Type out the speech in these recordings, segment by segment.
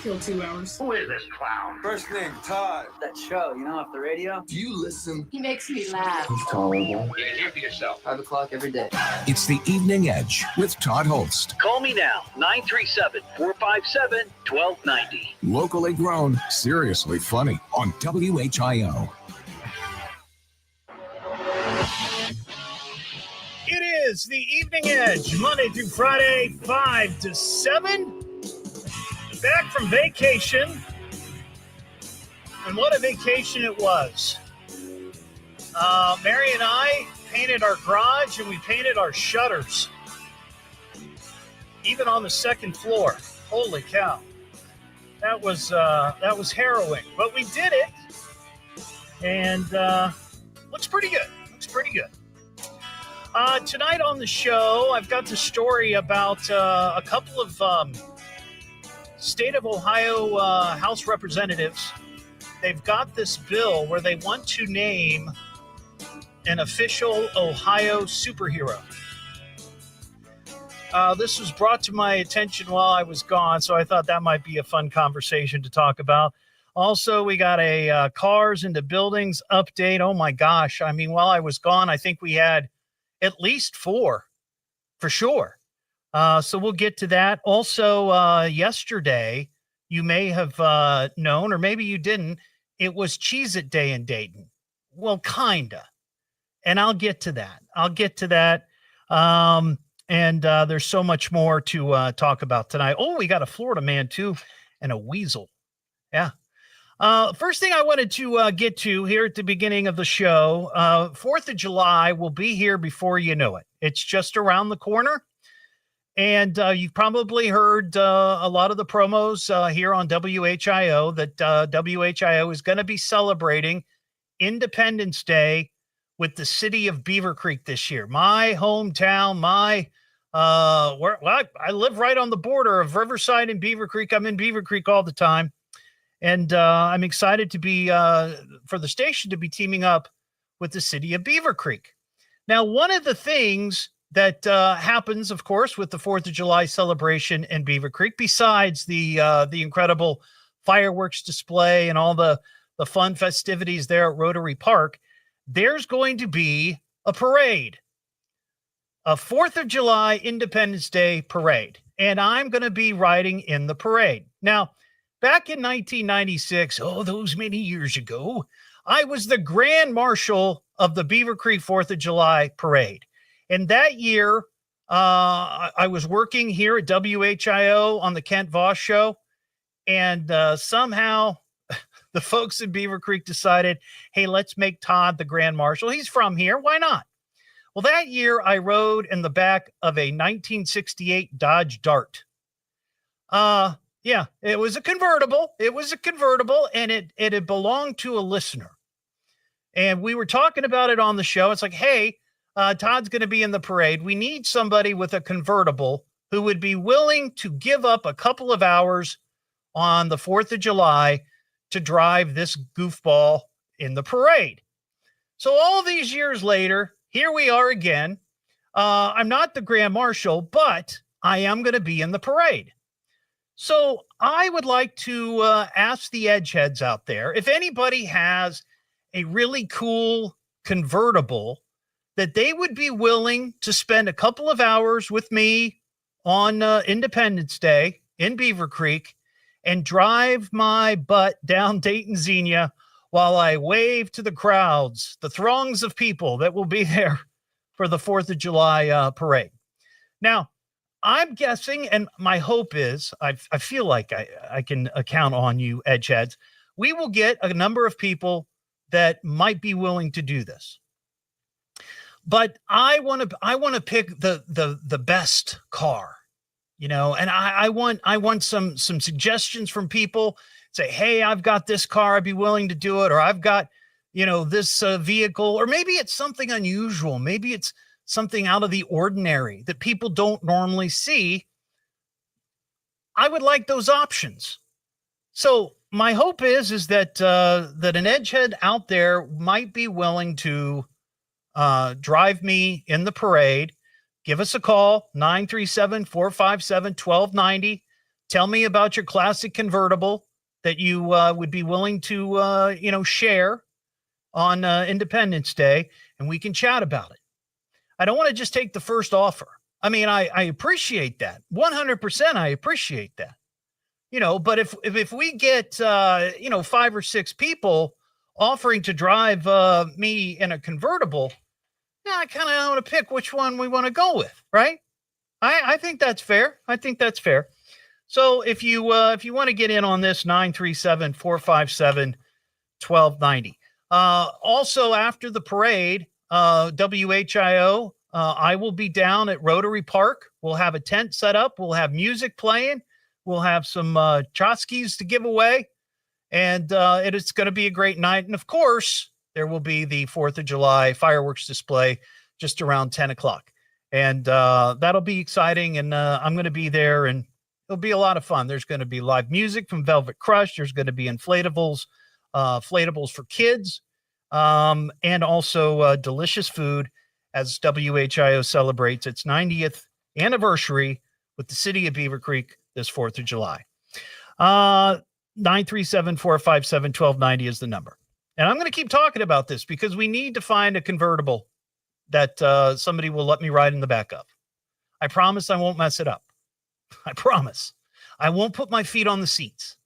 kill 2 hours. Who is this clown? First name, Todd. That show, off the radio? Do you listen? He makes me laugh. He's tolerable. You can hear for yourself. 5 o'clock every day. It's the Evening Edge with Todd Hollst. Call me now, 937-457-1290. Locally grown, seriously funny on WHIO. It is the Evening Edge, Monday through Friday, 5 to 7. Back from vacation. And what a vacation it was. Mary and I painted our garage and we painted our shutters. Even on the second floor. Holy cow. That was harrowing. But we did it. And looks pretty good. Tonight on the show, I've got the story about a couple of state of Ohio House representatives. They've got this bill where they want to name an official Ohio superhero. This was brought to my attention while I was gone, so I thought that might be a fun conversation to talk about. Also, we got a cars into buildings update. Oh my gosh. I mean, while I was gone, I think we had at least 4 for sure. So we'll get to that. Also, yesterday, you may have known, or maybe you didn't, it was Cheez-It Day in Dayton. Well, kinda. And I'll get to that. And there's so much more to talk about tonight. Oh, we got a Florida man, too, and a weasel. Yeah. First thing I wanted to get to here at the beginning of the show, 4th of July will be here before you know it. It's just around the corner. And you've probably heard a lot of the promos here on WHIO that WHIO is going to be celebrating Independence Day with the city of Beaver Creek this year. My hometown, I live right on the border of Riverside and Beaver Creek. I'm in Beaver Creek all the time. And I'm excited to be for the station to be teaming up with the city of Beaver Creek. Now, one of the things that happens, of course, with the 4th of July celebration in Beaver Creek, besides the incredible fireworks display and all the fun festivities there at Rotary Park, there's going to be a parade, a 4th of July Independence Day parade. And I'm going to be riding in the parade. Now, back in 1996, those many years ago, I was the Grand Marshal of the Beaver Creek 4th of July Parade. And that year, I was working here at WHIO on the Kent Voss Show. And somehow the folks in Beaver Creek decided, hey, let's make Todd the Grand Marshal. He's from here. Why not? Well, that year, I rode in the back of a 1968 Dodge Dart. Yeah, it was a convertible. And it had belonged to a listener. And we were talking about it on the show. It's like, hey, Todd's going to be in the parade. We need somebody with a convertible who would be willing to give up a couple of hours on the 4th of July to drive this goofball in the parade. So all these years later, here we are again. I'm not the Grand Marshal, but I am going to be in the parade. So I would like to ask the edgeheads out there, if anybody has a really cool convertible that they would be willing to spend a couple of hours with me on Independence Day in Beaver Creek and drive my butt down Dayton Xenia while I wave to the crowds, the throngs of people that will be there for the 4th of July parade. Now, I'm guessing, and my hope is, I feel like I can count on you, edgeheads. We will get a number of people that might be willing to do this. But I want to pick the best car, and I want some suggestions from people. Say, hey, I've got this car, I'd be willing to do it, or I've got, this vehicle, or maybe it's something unusual, maybe it's something out of the ordinary that people don't normally see. I would like those options. So my hope is that that an edgehead out there might be willing to drive me in the parade. Give us a call, 937-457-1290. Tell me about your classic convertible that you would be willing to, share on Independence Day, and we can chat about it. I don't want to just take the first offer. I mean, I appreciate that. 100% I appreciate that. But if we get, 5 or 6 people offering to drive me in a convertible, I kind of want to pick which one we want to go with, right? I think that's fair. So if you want to get in on this, 937-457-1290. Also after the parade, WHIO, I will be down at Rotary Park. We'll have a tent set up. We'll have music playing. We'll have some tchotchkes to give away. And it's going to be a great night. And of course, there will be the 4th of July fireworks display just around 10 o'clock. And that'll be exciting. And I'm going to be there, and it'll be a lot of fun. There's going to be live music from Velvet Crush. There's going to be inflatables for kids, and also delicious food as WHIO celebrates its 90th anniversary with the city of Beaver Creek this 4th of July. 937-457-1290 is the number. And I'm going to keep talking about this because we need to find a convertible that somebody will let me ride in the back of. I promise I won't mess it up. I promise. I won't put my feet on the seats,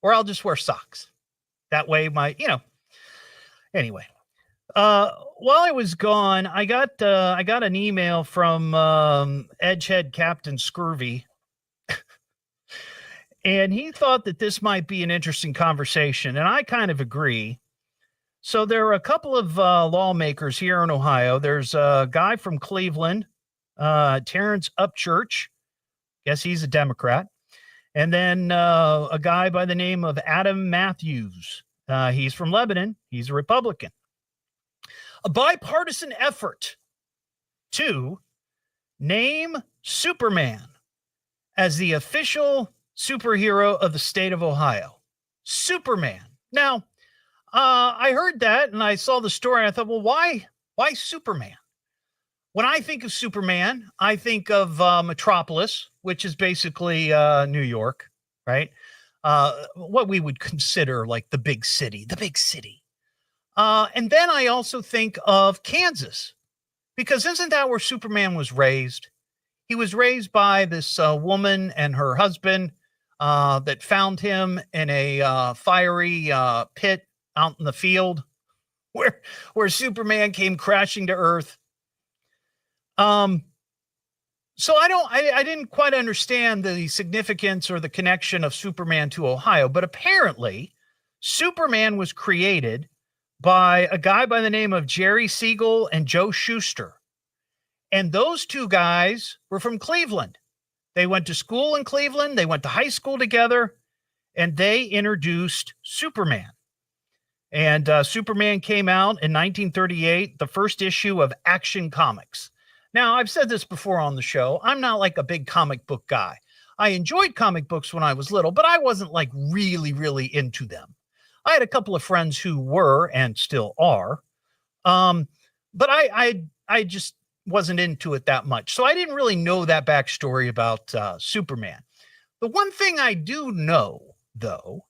or I'll just wear socks. That way anyway. While I was gone, I got an email from Edgehead Captain Scurvy, and he thought that this might be an interesting conversation, and I kind of agree. So there are a couple of lawmakers here in Ohio. There's a guy from Cleveland, Terrence Upchurch. Guess he's a Democrat. And then a guy by the name of Adam Matthews. He's from Lebanon. He's a Republican. A bipartisan effort to name Superman as the official superhero of the state of Ohio. Superman. Now, I heard that and I saw the story. I thought, well, why Superman? When I think of Superman, I think of Metropolis, which is basically New York, right? What we would consider like the big city. And then I also think of Kansas, because isn't that where Superman was raised? He was raised by this woman and her husband that found him in a fiery pit out in the field where Superman came crashing to earth. So I didn't quite understand the significance or the connection of Superman to Ohio, but apparently Superman was created by a guy by the name of Jerry Siegel and Joe Shuster. And those two guys were from Cleveland. They went to school in Cleveland. They went to high school together, and they introduced Superman. And Superman came out in 1938, the first issue of Action Comics. Now, I've said this before on the show. I'm not like a big comic book guy. I enjoyed comic books when I was little, but I wasn't like really, really into them. I had a couple of friends who were and still are, but I just wasn't into it that much. So I didn't really know that backstory about Superman. The one thing I do know, though,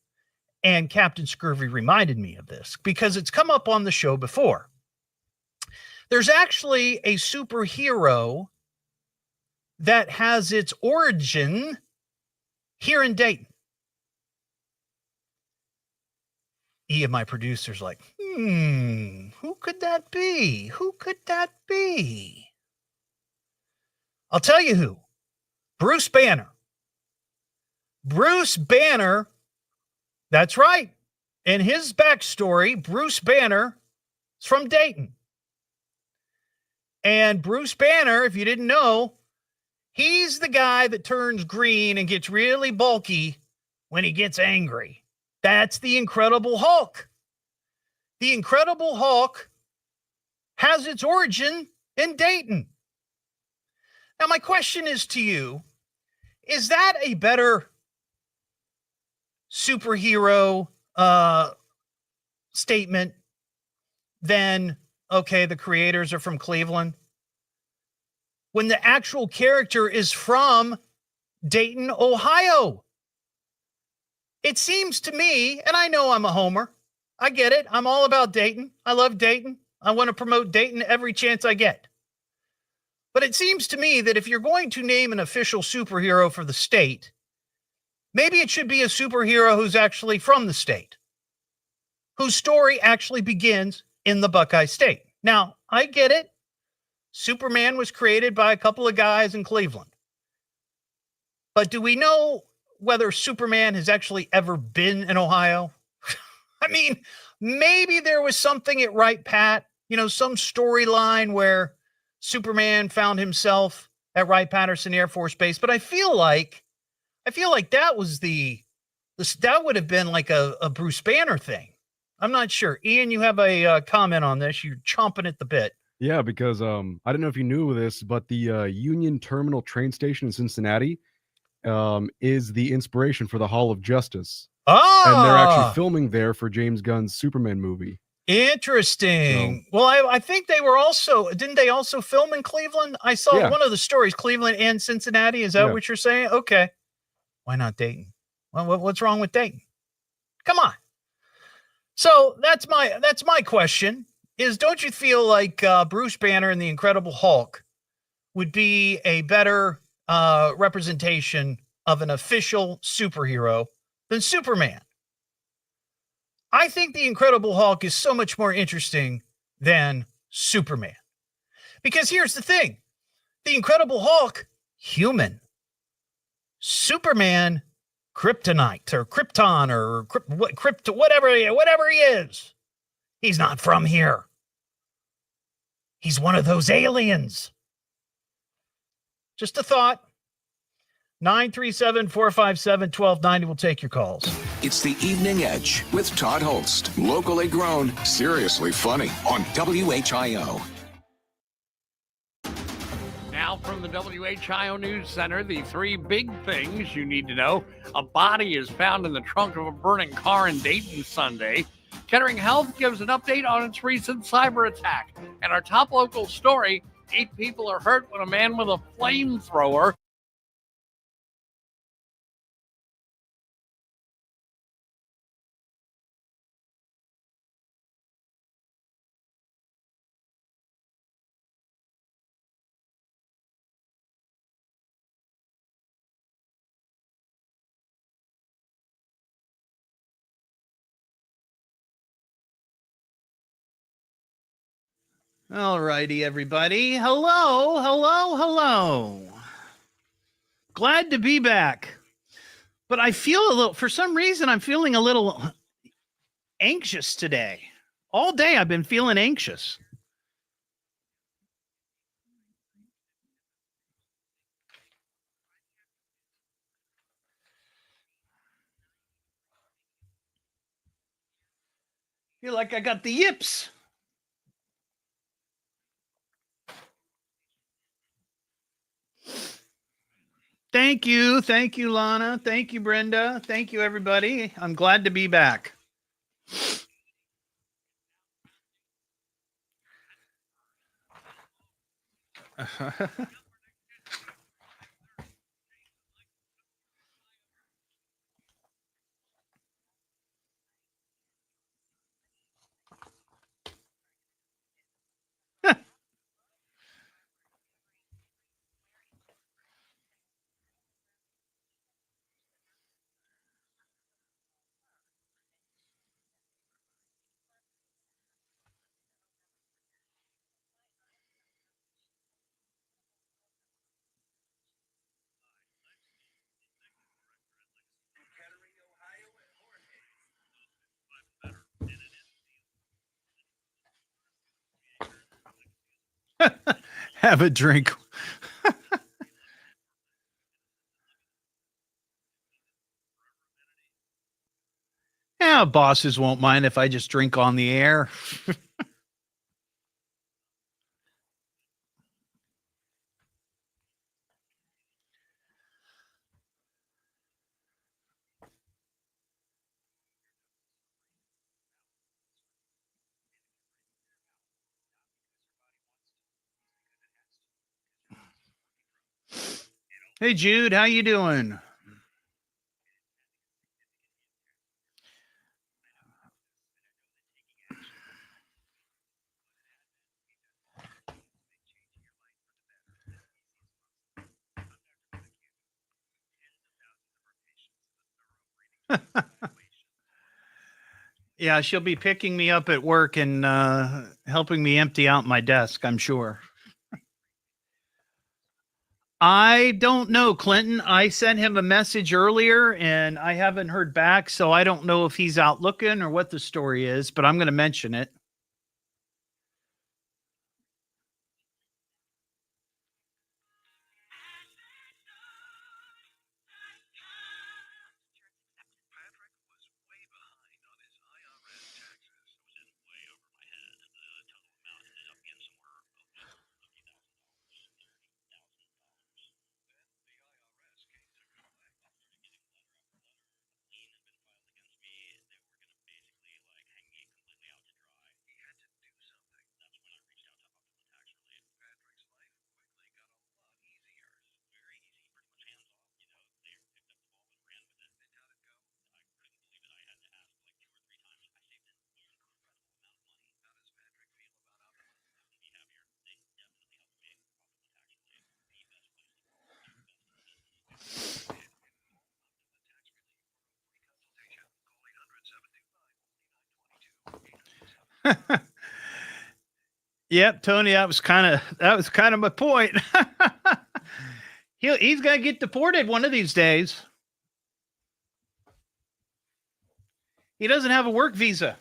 and Captain Scurvy reminded me of this because it's come up on the show before. There's actually a superhero that has its origin here in Dayton. My producer's like, who could that be? Who could that be? I'll tell you who. Bruce Banner. Bruce Banner, that's right. In his backstory, Bruce Banner is from Dayton. And Bruce Banner, if you didn't know, he's the guy that turns green and gets really bulky when he gets angry. That's the Incredible Hulk. The Incredible Hulk has its origin in Dayton. Now, my question is to you, is that a better superhero statement than, okay, the creators are from Cleveland? When the actual character is from Dayton, Ohio. It seems to me, and I know I'm a homer. I get it. I'm all about Dayton. I love Dayton. I want to promote Dayton every chance I get. But it seems to me that if you're going to name an official superhero for the state, maybe it should be a superhero who's actually from the state, whose story actually begins in the Buckeye State. Now, I get it. Superman was created by a couple of guys in Cleveland. But do we know whether Superman has actually ever been in Ohio? I mean, maybe there was something at Wright Pat, some storyline where Superman found himself at Wright-Patterson Air Force Base. But I feel like that was that would have been like a Bruce Banner thing. I'm not sure. Ian, you have a comment on this. You're chomping at the bit. Yeah, because I don't know if you knew this, but the Union Terminal train station in Cincinnati is the inspiration for the Hall of Justice. Oh, and they're actually filming there for James Gunn's Superman movie. Interesting. So, well, I think they were didn't they also film in Cleveland? I saw one of the stories, Cleveland and Cincinnati. Is that what you're saying? Okay. Why not Dayton? Well, what's wrong with Dayton? Come on. So that's my question is, don't you feel like Bruce Banner and the Incredible Hulk would be a better representation of an official superhero than Superman? I think the Incredible Hulk is so much more interesting than Superman. Because here's the thing. The Incredible Hulk, human. Superman, kryptonite or Krypton or whatever he is. He's not from here. He's one of those aliens. Just a thought. 937-457-1290 will take your calls. It's the Evening Edge with Todd Hollst. Locally grown, seriously funny on WHIO. Now from the WHIO News Center, the three big things you need to know. A body is found in the trunk of a burning car in Dayton Sunday. Kettering Health gives an update on its recent cyber attack. And our top local story, 8 people are hurt when a man with a flamethrower All righty, everybody. Hello. Glad to be back. But I feel for some reason, I'm feeling a little anxious today. All day I've been feeling anxious. Feel like I got the yips. Thank you, Lana. Thank you, Brenda. Thank you, everybody. I'm glad to be back. Have a drink. Yeah, bosses won't mind if I just drink on the air. Hey, Jude, how you doing? Yeah, she'll be picking me up at work and helping me empty out my desk, I'm sure. I don't know, Clinton. I sent him a message earlier and I haven't heard back, so I don't know if he's out looking or what the story is, but I'm going to mention it. Yep, Tony, that was kind of my point. He's going to get deported one of these days. He doesn't have a work visa.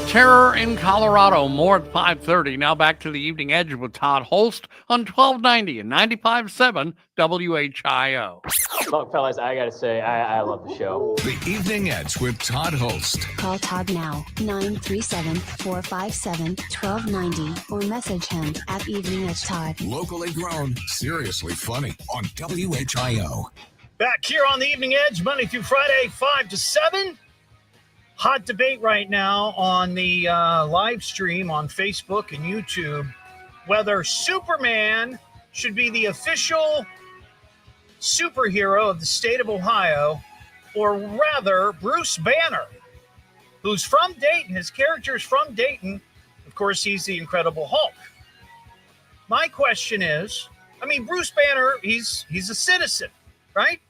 Terror in Colorado, more at 5:30. Now back to the Evening Edge with Todd Hollst on 1290 and 95.7 WHIO. Look, fellas, I gotta say, I love the show. The Evening Edge with Todd Hollst. Call Todd now, 937-457-1290, or message him at Evening Edge Todd. Locally grown, seriously funny on WHIO. Back here on the Evening Edge, Monday through Friday, 5 to 7. Hot debate right now on the live stream on Facebook and YouTube whether Superman should be the official superhero of the state of Ohio, or rather Bruce Banner, who's from Dayton. His character is from Dayton. Of course, he's the Incredible Hulk. My question is, Bruce Banner, he's a citizen, right?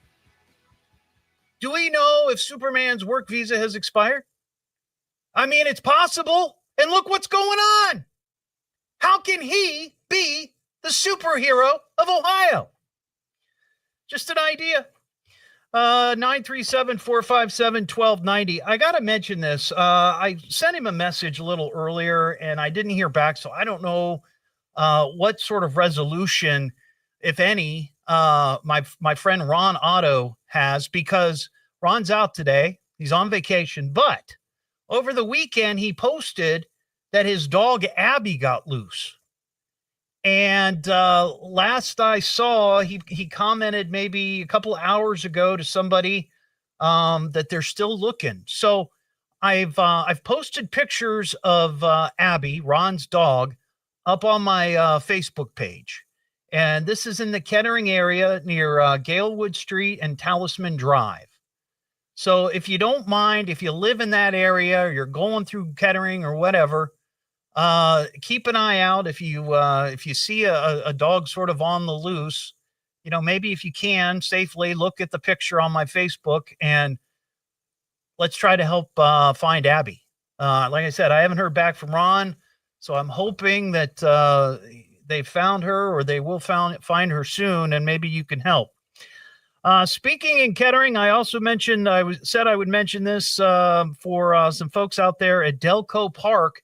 Do we know if Superman's work visa has expired? It's possible. And look what's going on. How can he be the superhero of Ohio? Just an idea. 937-457-1290. I got to mention this. I sent him a message a little earlier and I didn't hear back. So I don't know what sort of resolution, if any, my friend Ron Otto has, because Ron's out today. He's on vacation, but over the weekend, he posted that his dog Abby got loose. And last I saw, he commented maybe a couple hours ago to somebody that they're still looking. So I've posted pictures of Abby, Ron's dog, up on my Facebook page. And this is in the Kettering area near Galewood Street and Talisman Drive. So if you don't mind, if you live in that area, or you're going through Kettering or whatever, keep an eye out. If you see a dog sort of on the loose, maybe if you can safely look at the picture on my Facebook and let's try to help find Abby. Like I said, I haven't heard back from Ron, so I'm hoping that they found her or they will find her soon, and maybe you can help. Speaking in Kettering, I also mentioned, said I would mention this for some folks out there at Delco Park.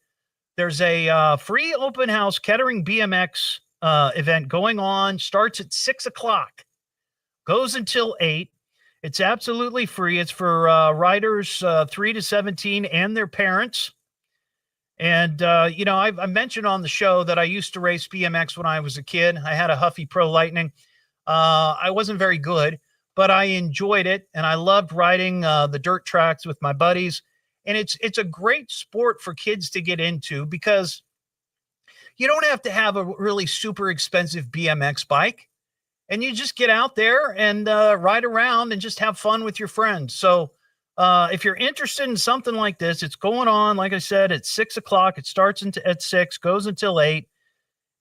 There's a free open house Kettering BMX event going on. Starts at 6 o'clock, goes until 8. It's absolutely free. It's for riders 3 to 17 and their parents. And, I mentioned on the show that I used to race BMX when I was a kid. I had a Huffy Pro Lightning. I wasn't very good, but I enjoyed it. And I loved riding the dirt tracks with my buddies. And it's a great sport for kids to get into because you don't have to have a really super expensive BMX bike. And you just get out there and ride around and just have fun with your friends. So if you're interested in something like this, it's going on, like I said, at 6 o'clock. It starts at 6, goes until 8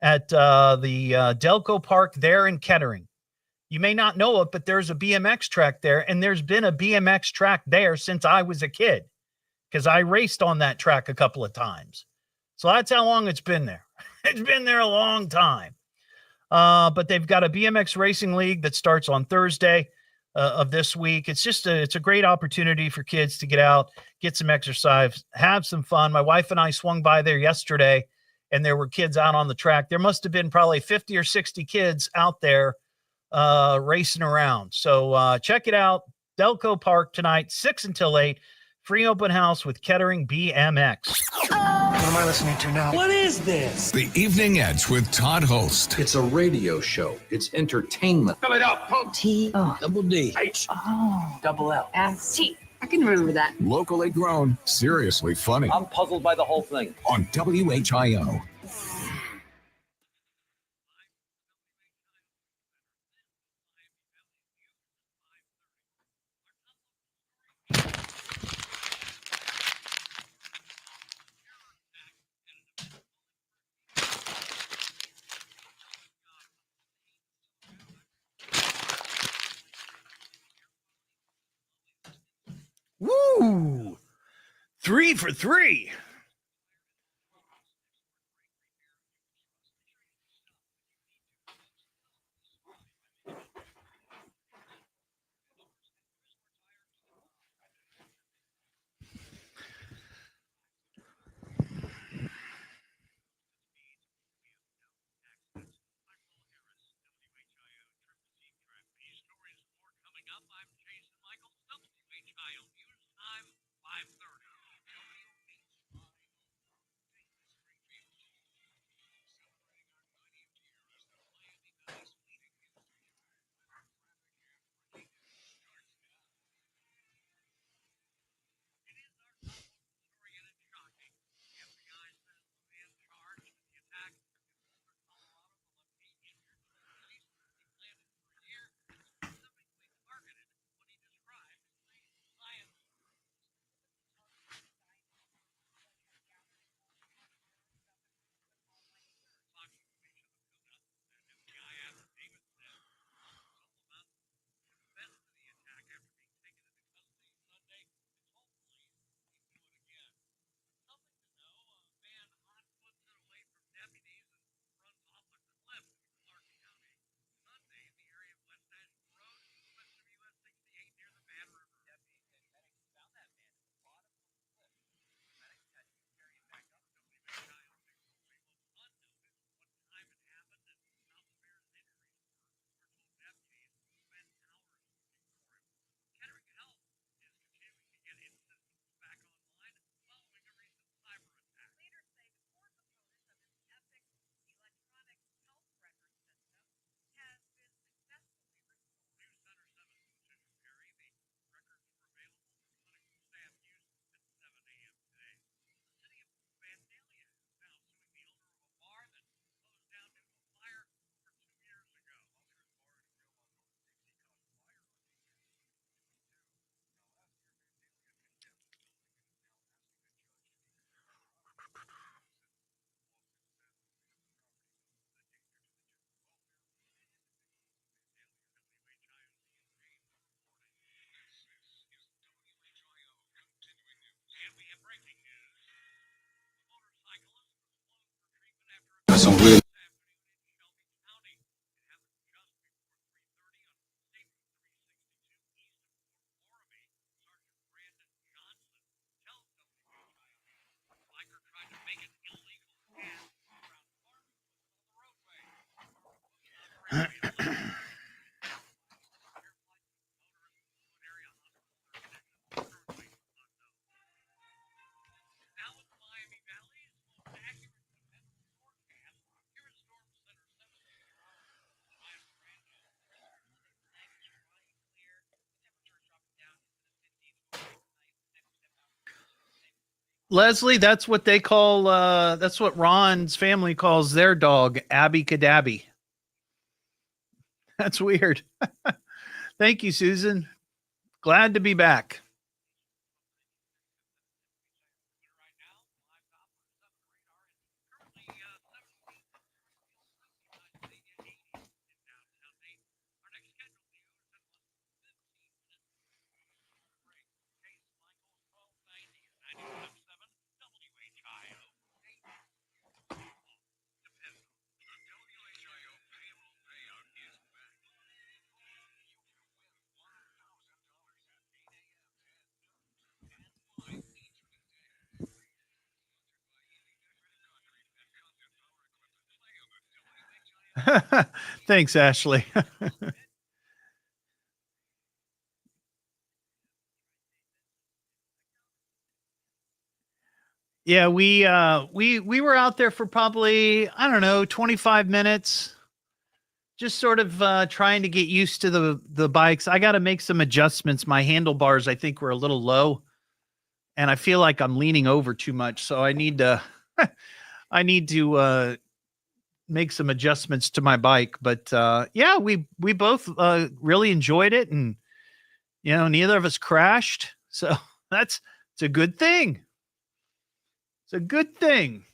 at the Delco Park there in Kettering. You may not know it, but there's a BMX track there, and there's been a BMX track there since I was a kid because I raced on that track a couple of times. So that's how long it's been there. It's been there a long time. But they've got a BMX racing league that starts on Thursday of this week. It's just it's a great opportunity for kids to get out, get some exercise, have some fun. My wife and I swung by there yesterday, and there were kids out on the track. There must have been probably 50 or 60 kids out there racing around. So check it out. Delco Park tonight, 6 until 8. Free open house with Kettering BMX. What am I listening to now? What is this? The Evening Edge with Todd Hollst. It's a radio show. It's entertainment. Fill it up. Double D. Double L. S-T. I can remember that. Locally grown, seriously funny. I'm puzzled by the whole thing. On WHIO. Woo! 3 for 3. Leslie, that's what they call, that's what Ron's family calls their dog, Abby Cadabby. That's weird. Thank you, Susan. Glad to be back. Thanks, Ashley. Yeah, we were out there for probably, I don't know, 25 minutes. Just sort of trying to get used to the bikes. I got to make some adjustments. My handlebars, I think, were a little low, and I feel like I'm leaning over too much. So I need to make some adjustments to my bike. But yeah, we both really enjoyed it, and neither of us crashed. So it's a good thing. It's a good thing.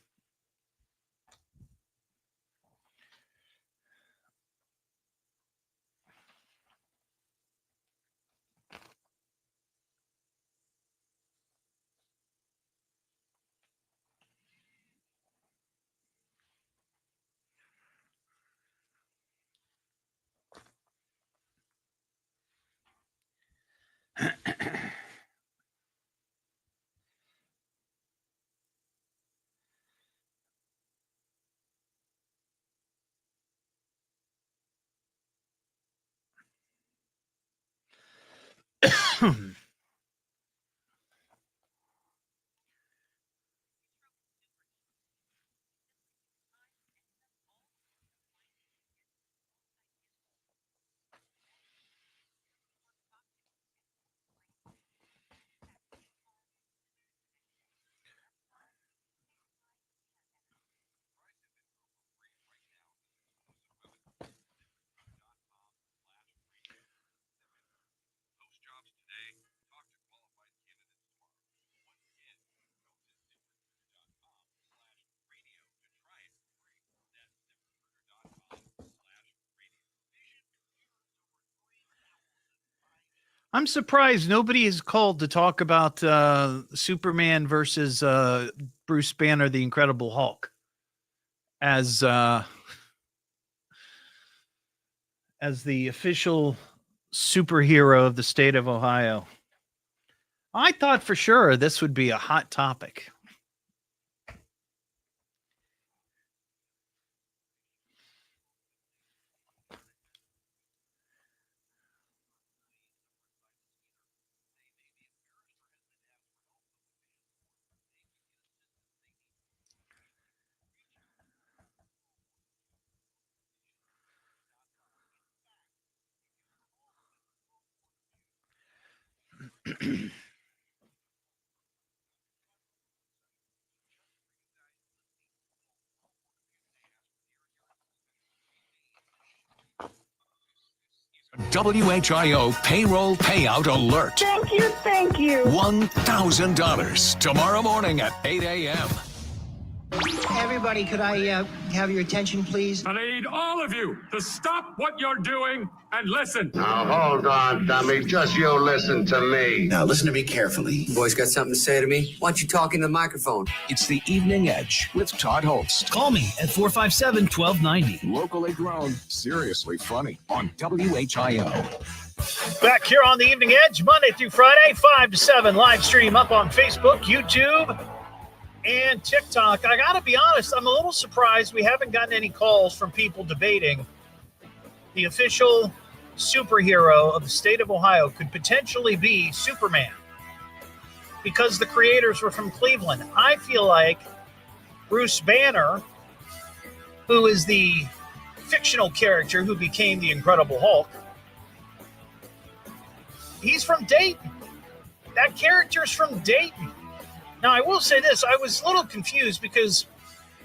I'm surprised nobody is called to talk about Superman versus Bruce Banner, the Incredible Hulk, as the official superhero of the state of Ohio. I thought for sure this would be a hot topic. WHIO payroll payout alert. Thank you. $1,000 tomorrow morning at 8 a.m. Everybody, could I have your attention, please? I need all of you to stop what you're doing and listen. Now, hold on, dummy. Just you listen to me. Now, listen to me carefully. Boys got something to say to me? Why don't you talk into the microphone? It's the Evening Edge with Todd Hollst. Call me at 457-1290. Locally grown, seriously funny on WHIO. Back here on the Evening Edge, Monday through Friday, 5 to 7, live stream up on Facebook, YouTube, and TikTok. I got to be honest, I'm a little surprised we haven't gotten any calls from people debating the official superhero of the state of Ohio could potentially be Superman because the creators were from Cleveland. I feel like Bruce Banner, who is the fictional character who became the Incredible Hulk, he's from Dayton. That character's from Dayton. Now, I will say this. I was a little confused because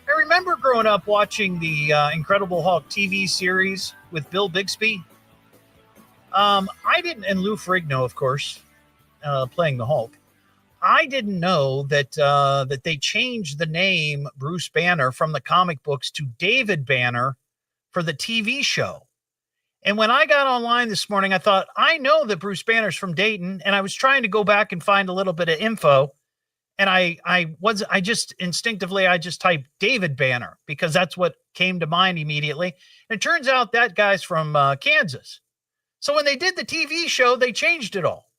I remember growing up watching the Incredible Hulk TV series with Bill Bixby. I didn't, and Lou Ferrigno, of course, playing the Hulk. I didn't know that that they changed the name Bruce Banner from the comic books to David Banner for the TV show. And when I got online this morning, I thought, I know that Bruce Banner's from Dayton, and I was trying to go back and find a little bit of info. And I just instinctively typed David Banner because that's what came to mind immediately. And it turns out that guy's from Kansas. So when they did the TV show, they changed it all.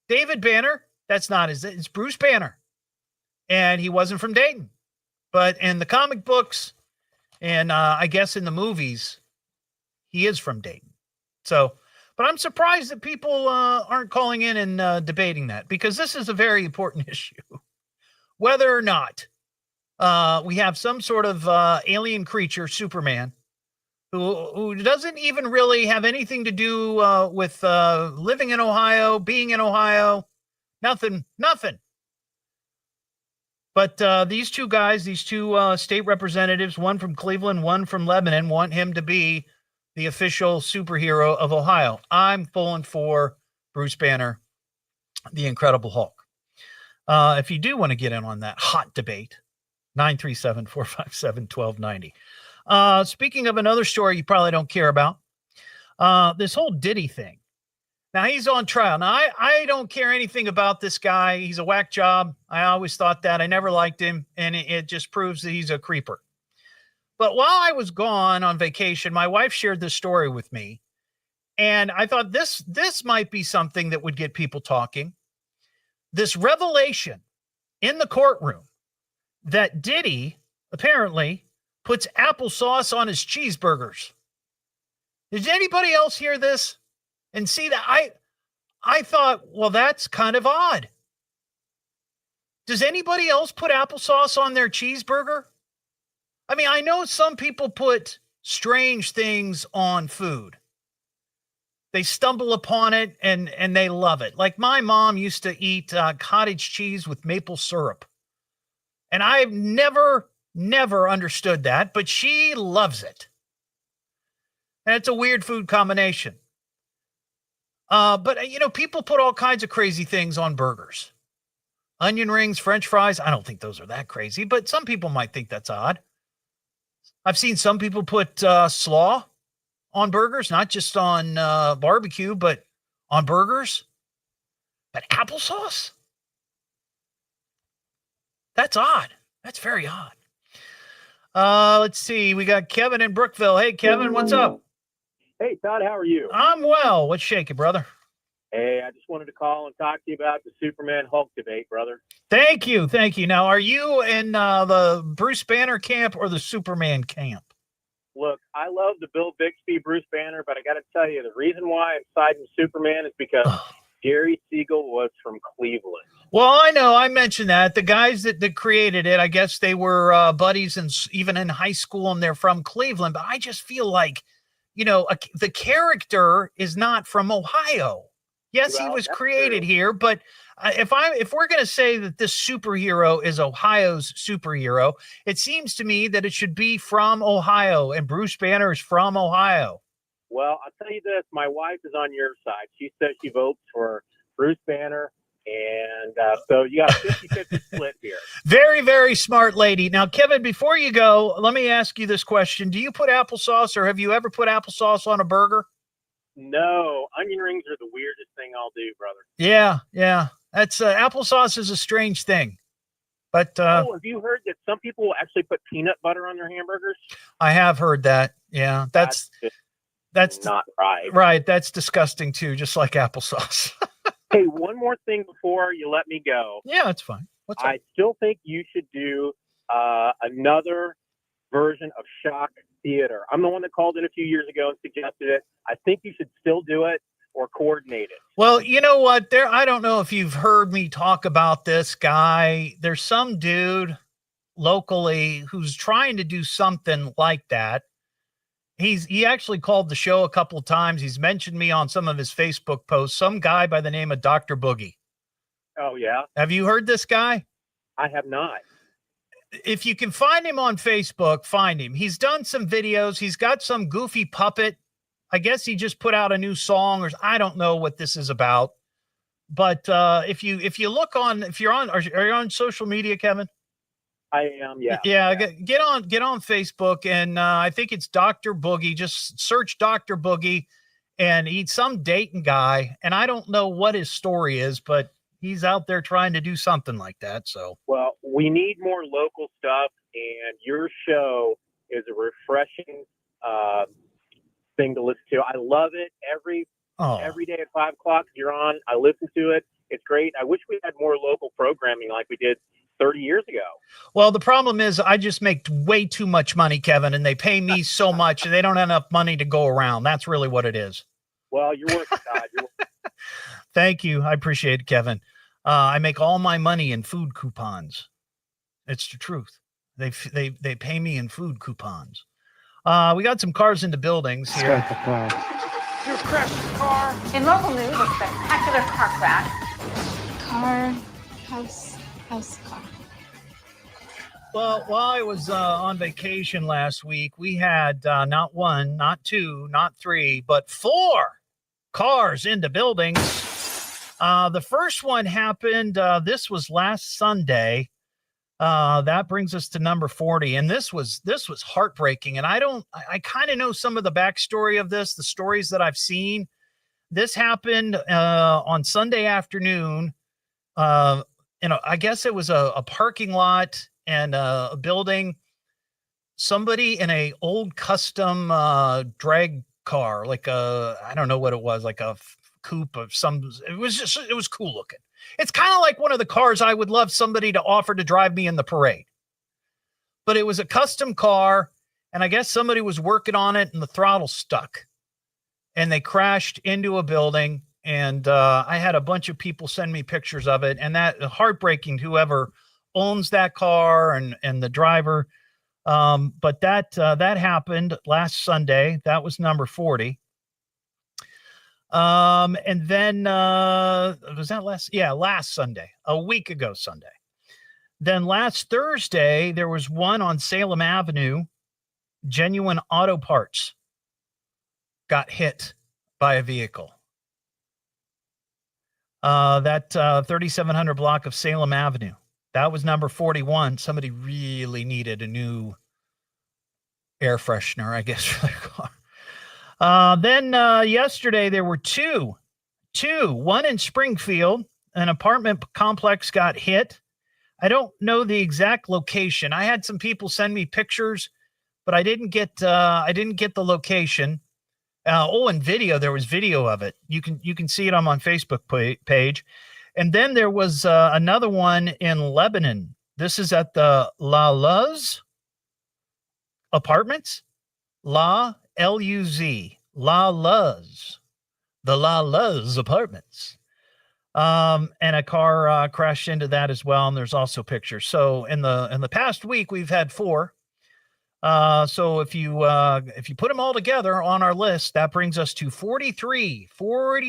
David Banner, that's not it's Bruce Banner. And he wasn't from Dayton. But in the comic books and I guess in the movies, he is from Dayton. So, but I'm surprised that people aren't calling in and debating that because this is a very important issue. Whether or not we have some sort of alien creature, Superman, who doesn't even really have anything to do with living in Ohio, being in Ohio, nothing. But these two guys, these two state representatives, one from Cleveland, one from Lebanon, want him to be the official superhero of Ohio. I'm pulling for Bruce Banner, the Incredible Hulk. If you do want to get in on that hot debate, 937-457-1290. Speaking of another story you probably don't care about, this whole Diddy thing. Now, he's on trial. Now, I don't care anything about this guy. He's a whack job. I always thought that. I never liked him, and it just proves that he's a creeper. But while I was gone on vacation, my wife shared this story with me, and I thought this might be something that would get people talking. This revelation in the courtroom that Diddy apparently puts applesauce on his cheeseburgers. Did anybody else hear this and see that? I thought, well, that's kind of odd. Does anybody else put applesauce on their cheeseburger? I mean, I know some people put strange things on food. They stumble upon it and they love it. Like my mom used to eat cottage cheese with maple syrup. And I've never understood that, but she loves it. And it's a weird food combination. But, people put all kinds of crazy things on burgers. Onion rings, French fries. I don't think those are that crazy, but some people might think that's odd. I've seen some people put slaw on burgers, not just on barbecue, but on burgers. But applesauce? That's odd. That's very odd. Let's see. We got Kevin in Brookville. Hey, Kevin, what's up? Hey, Todd, how are you? I'm well. What's shaking, brother? Hey, I just wanted to call and talk to you about the Superman Hulk debate, brother. Thank you. Now, are you in the Bruce Banner camp or the Superman camp? Look, I love the Bill Bixby Bruce Banner, but I got to tell you, the reason why I'm siding Superman is because Gary Siegel was from Cleveland. Well, I know. I mentioned that. The guys that created it, I guess they were buddies and even in high school, and they're from Cleveland. But I just feel like, the character is not from Ohio. Yes, he was created here, but if we're going to say that this superhero is Ohio's superhero, it seems to me that it should be from Ohio, and Bruce Banner is from Ohio. Well, I'll tell you this. My wife is on your side. She says she votes for Bruce Banner, and so you got a 50-50 split here. Very, very smart lady. Now, Kevin, before you go, let me ask you this question. Do you put applesauce, or have you ever put applesauce on a burger? No, onion rings are the weirdest thing I'll do, brother. Yeah. That's applesauce is a strange thing. But have you heard that some people will actually put peanut butter on their hamburgers? I have heard that. Yeah, that's not right. Right, that's disgusting too, just like applesauce. Hey, one more thing before you let me go. Yeah, that's fine. What's up? I still think you should do another version of shock theater. I'm the one that called it a few years ago and suggested it. I think you should still do it or coordinate it. Well, you know what? I don't know if you've heard me talk about this guy. There's some dude locally who's trying to do something like that. He actually called the show a couple of times. He's mentioned me on some of his Facebook posts. Some guy by the name of Dr. Boogie. Oh, yeah. Have you heard this guy? I have not. If you can find him on Facebook, find him. He's done some videos. He's got some goofy puppet. I guess he just put out a new song, or I don't know what this is about. But if you look on, are you on social media, Kevin? I am, yeah. Yeah, get on Facebook, and I think it's Dr. Boogie. Just search Dr. Boogie, and he's some Dayton guy, and I don't know what his story is, but he's out there trying to do something like that. So, well, we need more local stuff, and your show is a refreshing thing to listen to. I love it every day at 5 o'clock. You're on. I listen to it. It's great. I wish we had more local programming like we did 30 years ago. Well, the problem is I just make way too much money, Kevin, and they pay me so much, and they don't have enough money to go around. That's really what it is. Well, you're working, Todd. Thank you. I appreciate it, Kevin. I make all my money in food coupons. It's the truth. They pay me in food coupons. We got some cars into buildings here. You crashed the car. In local news, a spectacular car crash. House car. Well, while I was on vacation last week, we had not one, not two, not three, but 4 cars into buildings. The first one happened, this was last Sunday. That brings us to number 40. And this was heartbreaking. And I kind of know some of the backstory of this, the stories that I've seen. This happened on Sunday afternoon. I guess it was a parking lot and a building. Somebody in a old custom drag car, like I don't know what it was, like a coupe of some. It was cool looking. It's kind of like one of the cars I would love somebody to offer to drive me in the parade. But it was a custom car, and I guess somebody was working on it, and the throttle stuck, and they crashed into a building. And I had a bunch of people send me pictures of it, and that heartbreaking. Whoever owns that car and the driver. But that happened last Sunday. That was number 40. And then was that last Sunday, a week ago Sunday. Then last Thursday, there was one on Salem Avenue. Genuine Auto Parts got hit by a vehicle. That 3700 block of Salem Avenue. That was number 41. Somebody really needed a new air freshener, I guess, for their car. Then yesterday there were two. One in Springfield, an apartment complex got hit. I don't know the exact location. I had some people send me pictures, but I didn't get the location. And video. There was video of it. You can see it on my Facebook page. And then there was another one in Lebanon. This is at the La Luz Apartments. L-U-Z. La Luz. The La Luz Apartments. And a car crashed into that as well. And there's also pictures. So in the past week, we've had 4. So if you put them all together on our list, that brings us to 43 for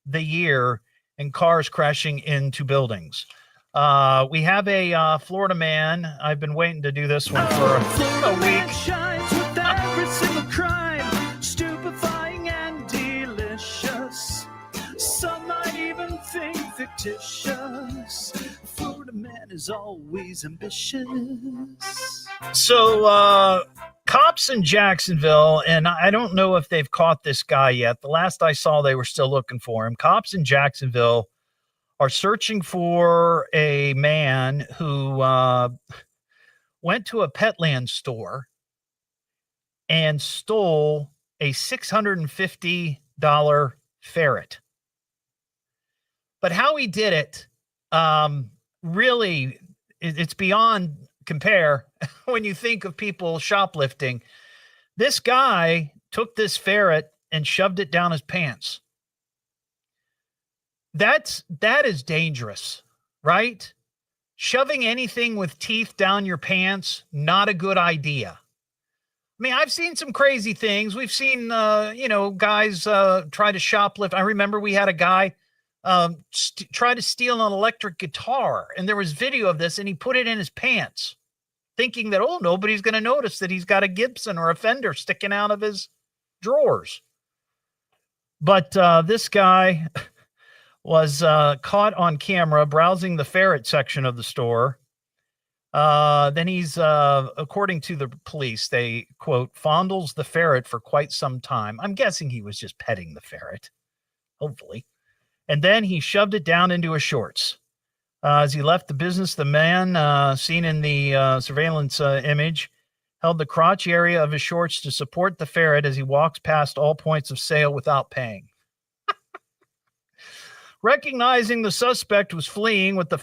the year in cars crashing into buildings. We have a Florida man. I've been waiting to do this one for a week. Shines with every single crime, stupefying and delicious. Some might even think fictitious. Florida man is always ambitious. So, cops in Jacksonville, and I don't know if they've caught this guy yet. The last I saw, they were still looking for him. Cops in Jacksonville are searching for a man who went to a Petland store and stole a $650 ferret. But how he did it, really, it's beyond compare when you think of people shoplifting. This guy took this ferret and shoved it down his pants. That is dangerous, right? Shoving anything with teeth down your pants, not a good idea. I mean, I've seen some crazy things. We've seen, guys try to shoplift. I remember we had a guy try to steal an electric guitar. And there was video of this, and he put it in his pants, thinking that, oh, nobody's going to notice that he's got a Gibson or a Fender sticking out of his drawers. But this guy was caught on camera browsing the ferret section of the store. Then he's, according to the police, they, quote, fondles the ferret for quite some time. I'm guessing he was just petting the ferret, hopefully. And then he shoved it down into his shorts. As he left the business, the man, seen in the surveillance image, held the crotch area of his shorts to support the ferret as he walks past all points of sale without paying. Recognizing the suspect was fleeing with the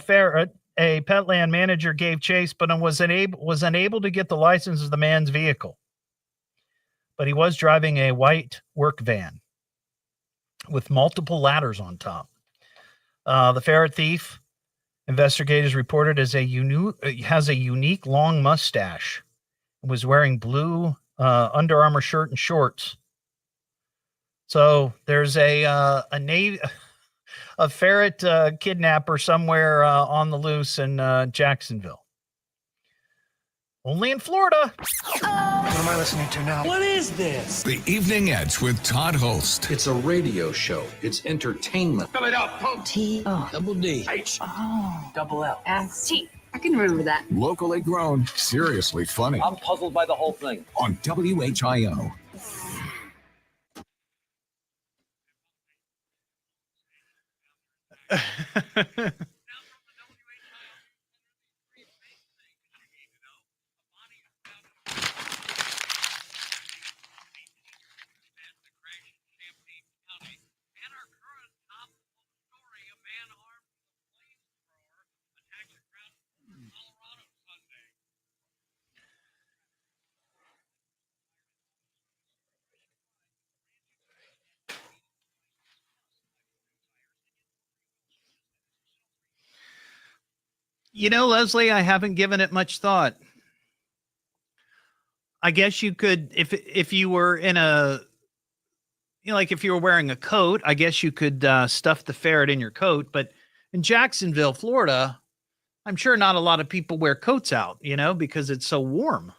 ferret, a Petland manager gave chase, but was unable to get the license of the man's vehicle. But he was driving a white work van with multiple ladders on top. The ferret thief, investigators reported, has a unique long mustache, was wearing blue Under Armour shirt and shorts. So there's a ferret kidnapper somewhere on the loose in Jacksonville. Only in Florida. What am I listening to now? What is this? The Evening Edge with Todd Hollst. It's a radio show. It's entertainment. Fill it up, punk. Double D. Double L. S-T. I can remember that. Locally grown, seriously funny. I'm puzzled by the whole thing. On WHIO. You know, Leslie, I haven't given it much thought. I guess you could, if you were in a, like if you were wearing a coat, I guess you could stuff the ferret in your coat. But in Jacksonville, Florida, I'm sure not a lot of people wear coats out, because it's so warm.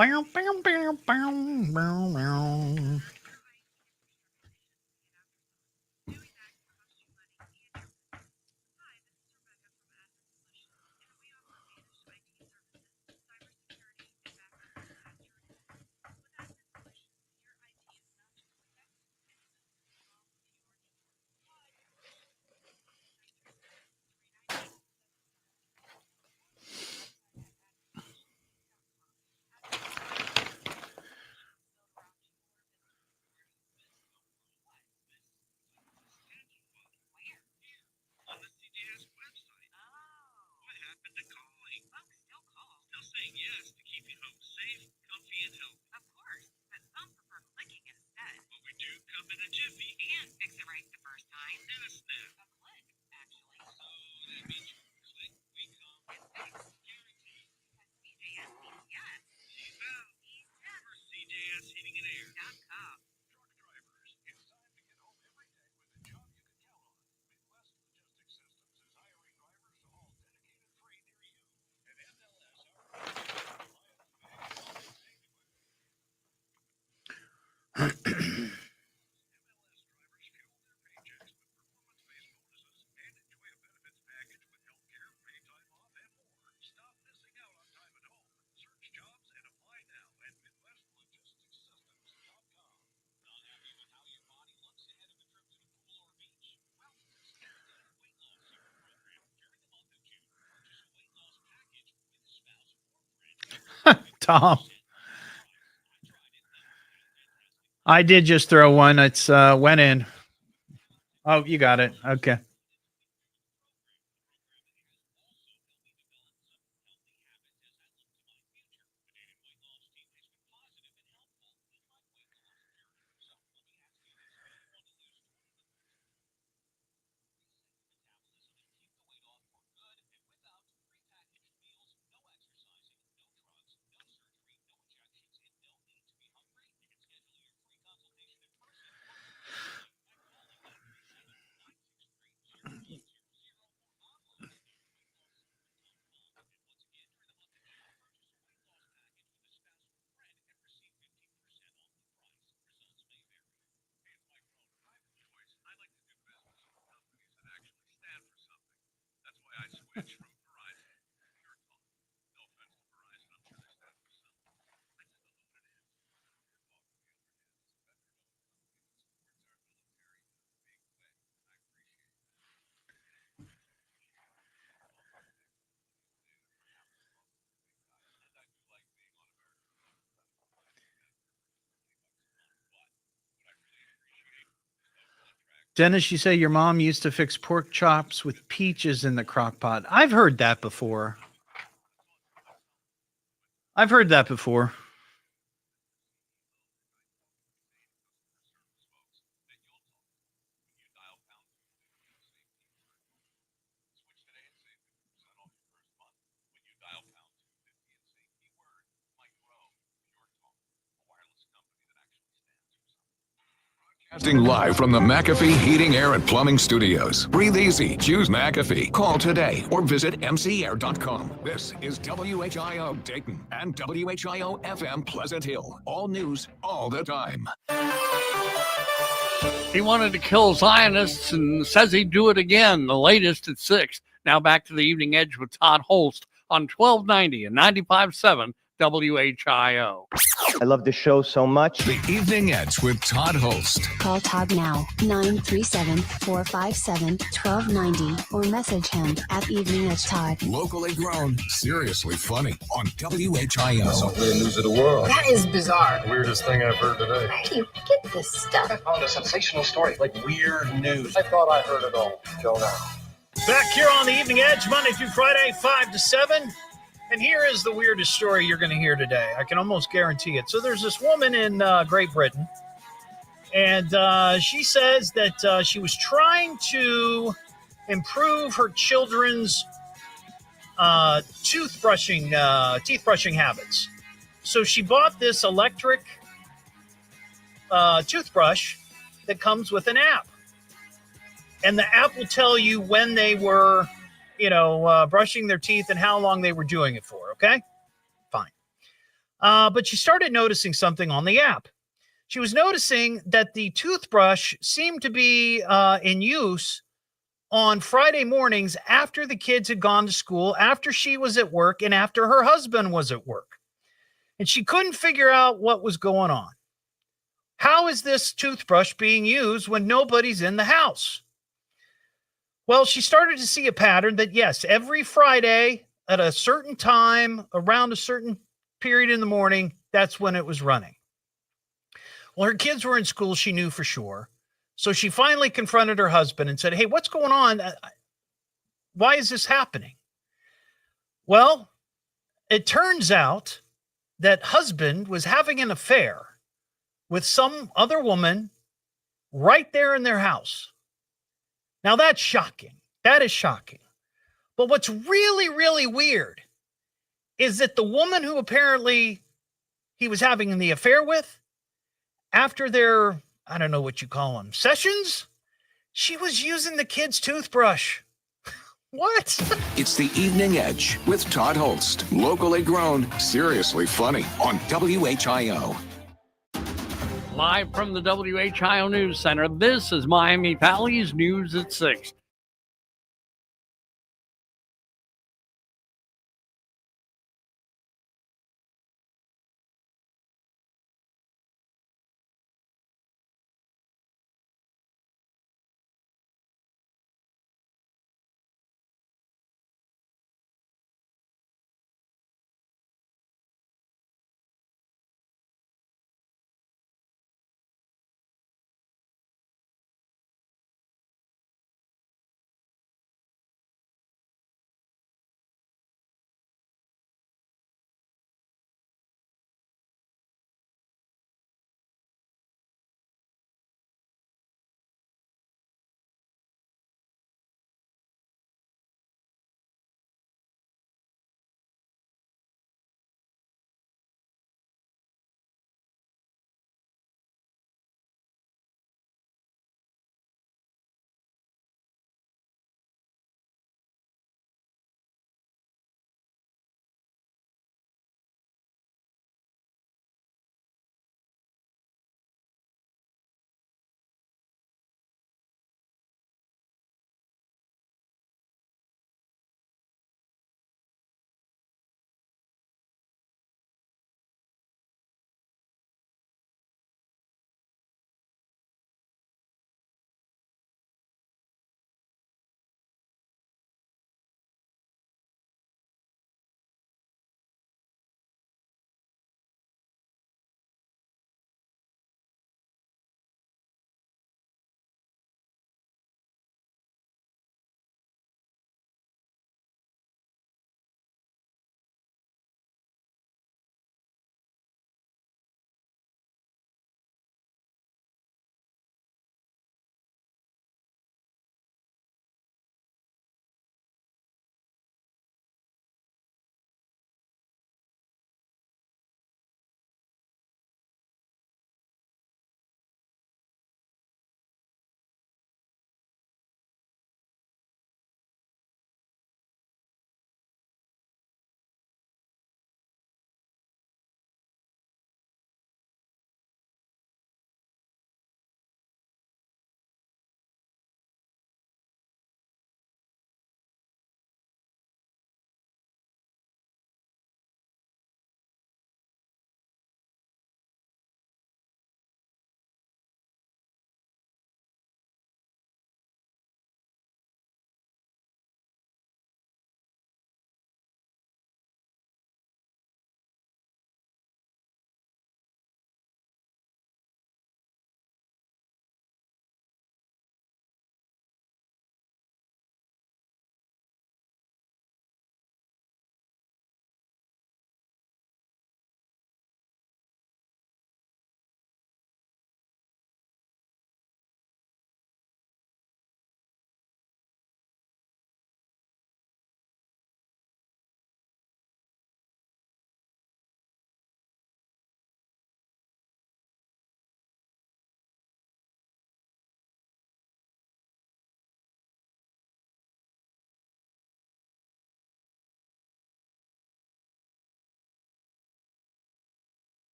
Bow, bow, bow, bow, bow, bow. Tom. I did just throw one. It's went in. Oh, you got it. Okay. Dennis, you say your mom used to fix pork chops with peaches in the crock pot. I've heard that before. Broadcasting live from the McAfee Heating, Air, and Plumbing Studios. Breathe easy. Choose McAfee. Call today or visit mcair.com. This is WHIO Dayton and WHIO FM Pleasant Hill. All news, all the time. He wanted to kill Zionists and says he'd do it again. The latest at 6. Now back to the Evening Edge with Todd Hollst on 1290 and 95.7 WHIO. I love the show so much. The Evening Edge with Todd Hollst. Call Todd now, 937-457-1290, or message him at Evening Edge Todd. Locally grown, seriously funny on WHIO. That's the weird news of the world. That is bizarre. Weirdest thing I've heard today. Where do you get this stuff? I found a sensational story, like weird news. I thought I heard it all. Till now. Back here on the Evening Edge, Monday through Friday, 5 to 7. And here is the weirdest story you're going to hear today. I can almost guarantee it. So there's this woman in Great Britain, and she says that she was trying to improve her children's teeth brushing habits. So she bought this electric toothbrush that comes with an app. And the app will tell you when they were brushing their teeth and how long they were doing it for. Okay, fine. But she started noticing something on the app. She was noticing that the toothbrush seemed to be in use on Friday mornings after the kids had gone to school, after she was at work, and after her husband was at work. And she couldn't figure out what was going on. How is this toothbrush being used when nobody's in the house? Well, she started to see a pattern that, yes, every Friday at a certain time, around a certain period in the morning, that's when it was running. Well, her kids were in school, she knew for sure. So she finally confronted her husband and said, hey, what's going on? Why is this happening? Well, it turns out that husband was having an affair with some other woman right there in their house. Now, that's shocking. That is shocking. But what's really, really weird is that the woman who apparently he was having the affair with, after their, I don't know what you call them, sessions, she was using the kid's toothbrush. What? It's the Evening Edge with Todd Hollst. Locally grown, seriously funny on WHIO. Live from the WHIO News Center, this is Miami Valley's News at 6.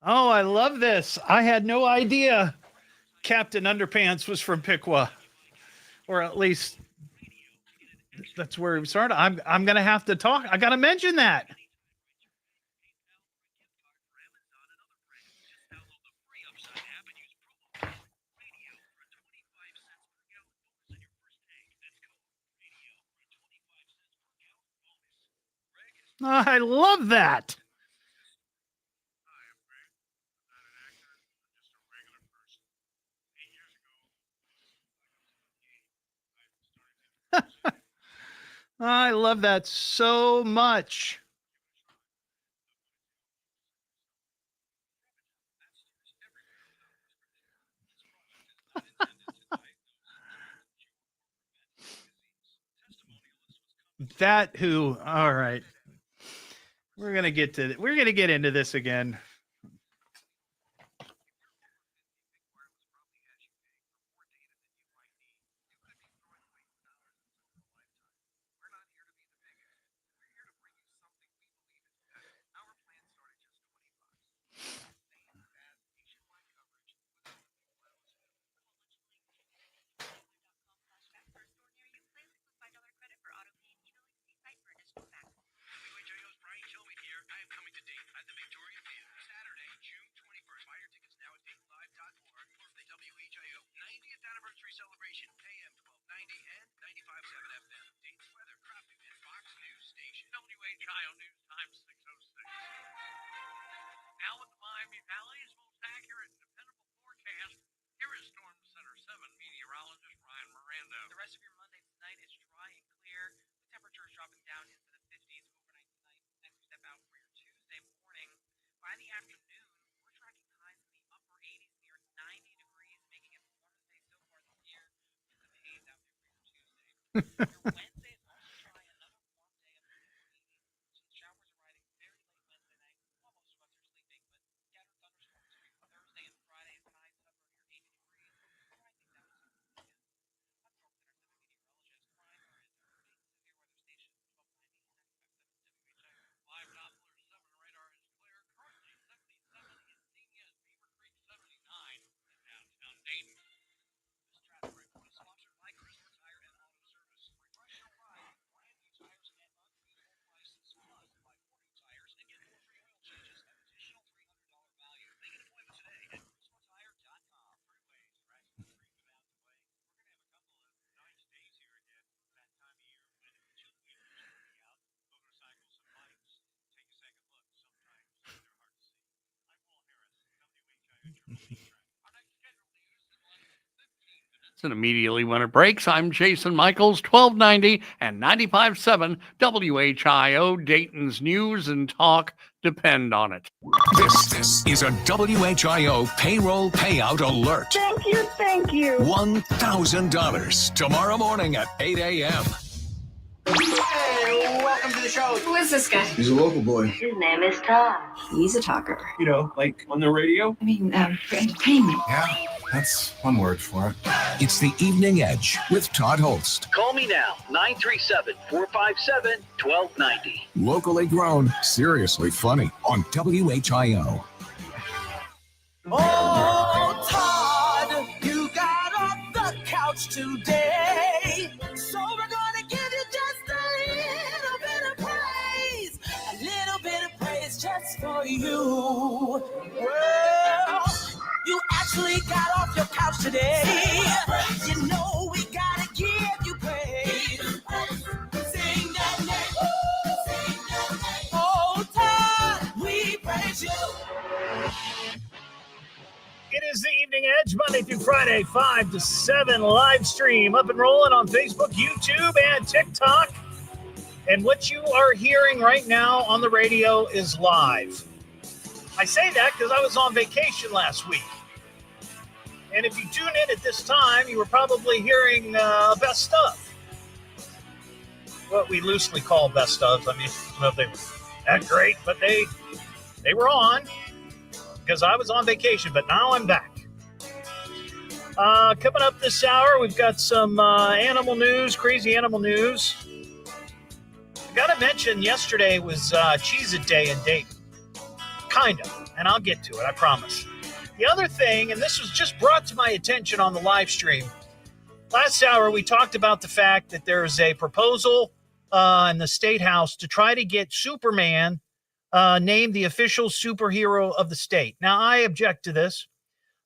Oh, I love this. I had no idea Captain Underpants was from Piqua, or at least that's where he started. I'm going to have to talk. I got to mention that. I love that. I love that so much. That who, all right. We're going to get into this again. WHIO News Time 6:06. Now with the Miami Valley's most accurate and dependable forecast, here is Storm Center 7 meteorologist Ryan Miranda. The rest of your Monday tonight is dry and clear, with temperatures dropping down into the 50s overnight tonight. Next we step out for your Tuesday morning. By the afternoon, we're tracking highs in the upper 80s near 90 degrees, making it the warmest day so far this year, with some haze out there for your Tuesday. Your Wednesday is also dry, another warm day of the lower 80s. Some showers arriving very late Wednesday night while most of us are sleeping, but scattered thunderstorms for your Thursday and Friday as highs hover near 80 degrees. I think that was over the weekend. I'm Storm Center 7 meteorologist Ryan Miranda for Dayton Severe Weather Station 1290 and 95.7 WHIO. Live Doppler 7 radar is clear. Currently 77 in Xenia and Beaver Creek 79 in downtown Dayton. This traffic report is sponsored by Christopher Tire and Auto Service. Refresh your ride with brand new tires and unbeatable prices. Plus, buy 40 tires and get 4 free oil changes at additional $300 value. Make an appointment today at ChristopherTire.com. Freeways are actually 3 miles away. We're going to have a couple of nice days here again. That time of year when the chip wheelers will be out. Motorcycles and bikes. Take a second look. Sometimes they're hard to see. I'm Paul Harris, WHIO Traffic. Our next scheduled news is like 15 minutes. And immediately when it breaks, I'm Jason Michaels, 1290 and 95.7 WHIO. Dayton's news and talk depend on it. This is a WHIO payroll payout alert. Thank you. $1,000 tomorrow morning at 8 a.m. Hey, welcome to the show. Who is this guy? He's a local boy. His name is Todd. He's a talker. You know, like on the radio? I mean, for entertainment. Yeah, that's one word for it. It's the Evening Edge with Todd Hollst. Call me now, 937-457-1290. Locally grown, seriously funny on WHIO. Oh, Todd, you got off the couch today. So we're gonna give you just a little bit of praise. A little bit of praise just for you. Well, you actually got off your couch today. You know we gotta give you praise. Sing that name. Sing that name. Oh, Todd, we praise you. It is the Evening Edge, Monday through Friday, 5 to 7, live stream, up and rolling on Facebook, YouTube, and TikTok. And what you are hearing right now on the radio is live. I say that because I was on vacation last week. And if you tune in at this time, you were probably hearing best of. What we loosely call best of. I mean, I don't know if they were that great, but they were on. Because I was on vacation, but now I'm back. Coming up this hour, we've got some animal news, crazy animal news. I got to mention, yesterday was Cheez-It Day in Dayton. Kind of. and I'll get to it, I promise. The other thing, and this was just brought to my attention on the live stream, last hour we talked about the fact that there's a proposal in the State House to try to get Superman named the official superhero of the state. Now, I object to this.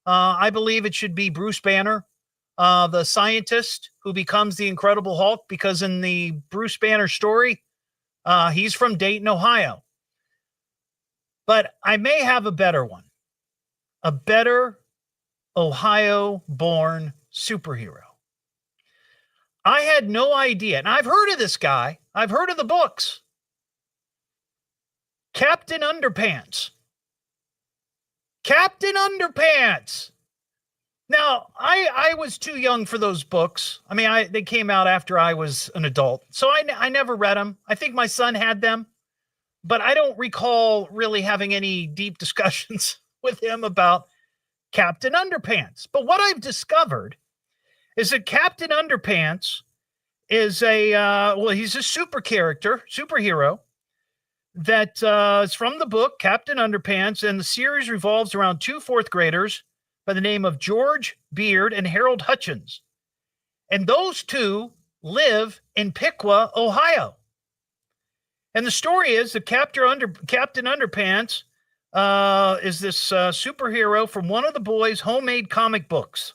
I believe it should be Bruce Banner, the scientist who becomes the Incredible Hulk, because in the Bruce Banner story, he's from Dayton, Ohio. But I may have a better one, a better Ohio-born superhero. I had no idea, and I've heard of this guy. I've heard of the books. Captain Underpants. Captain Underpants. Now, I was too young for those books. I mean, they came out after I was an adult, so I never read them. I think my son had them, but I don't recall really having any deep discussions with him about Captain Underpants. But what I've discovered is that Captain Underpants is he's a superhero that is from the book Captain Underpants, and the series revolves around two fourth graders by the name of George Beard and Harold Hutchins. And those two live in Piqua, Ohio. And the story is that Captain Underpants is this superhero from one of the boys' homemade comic books.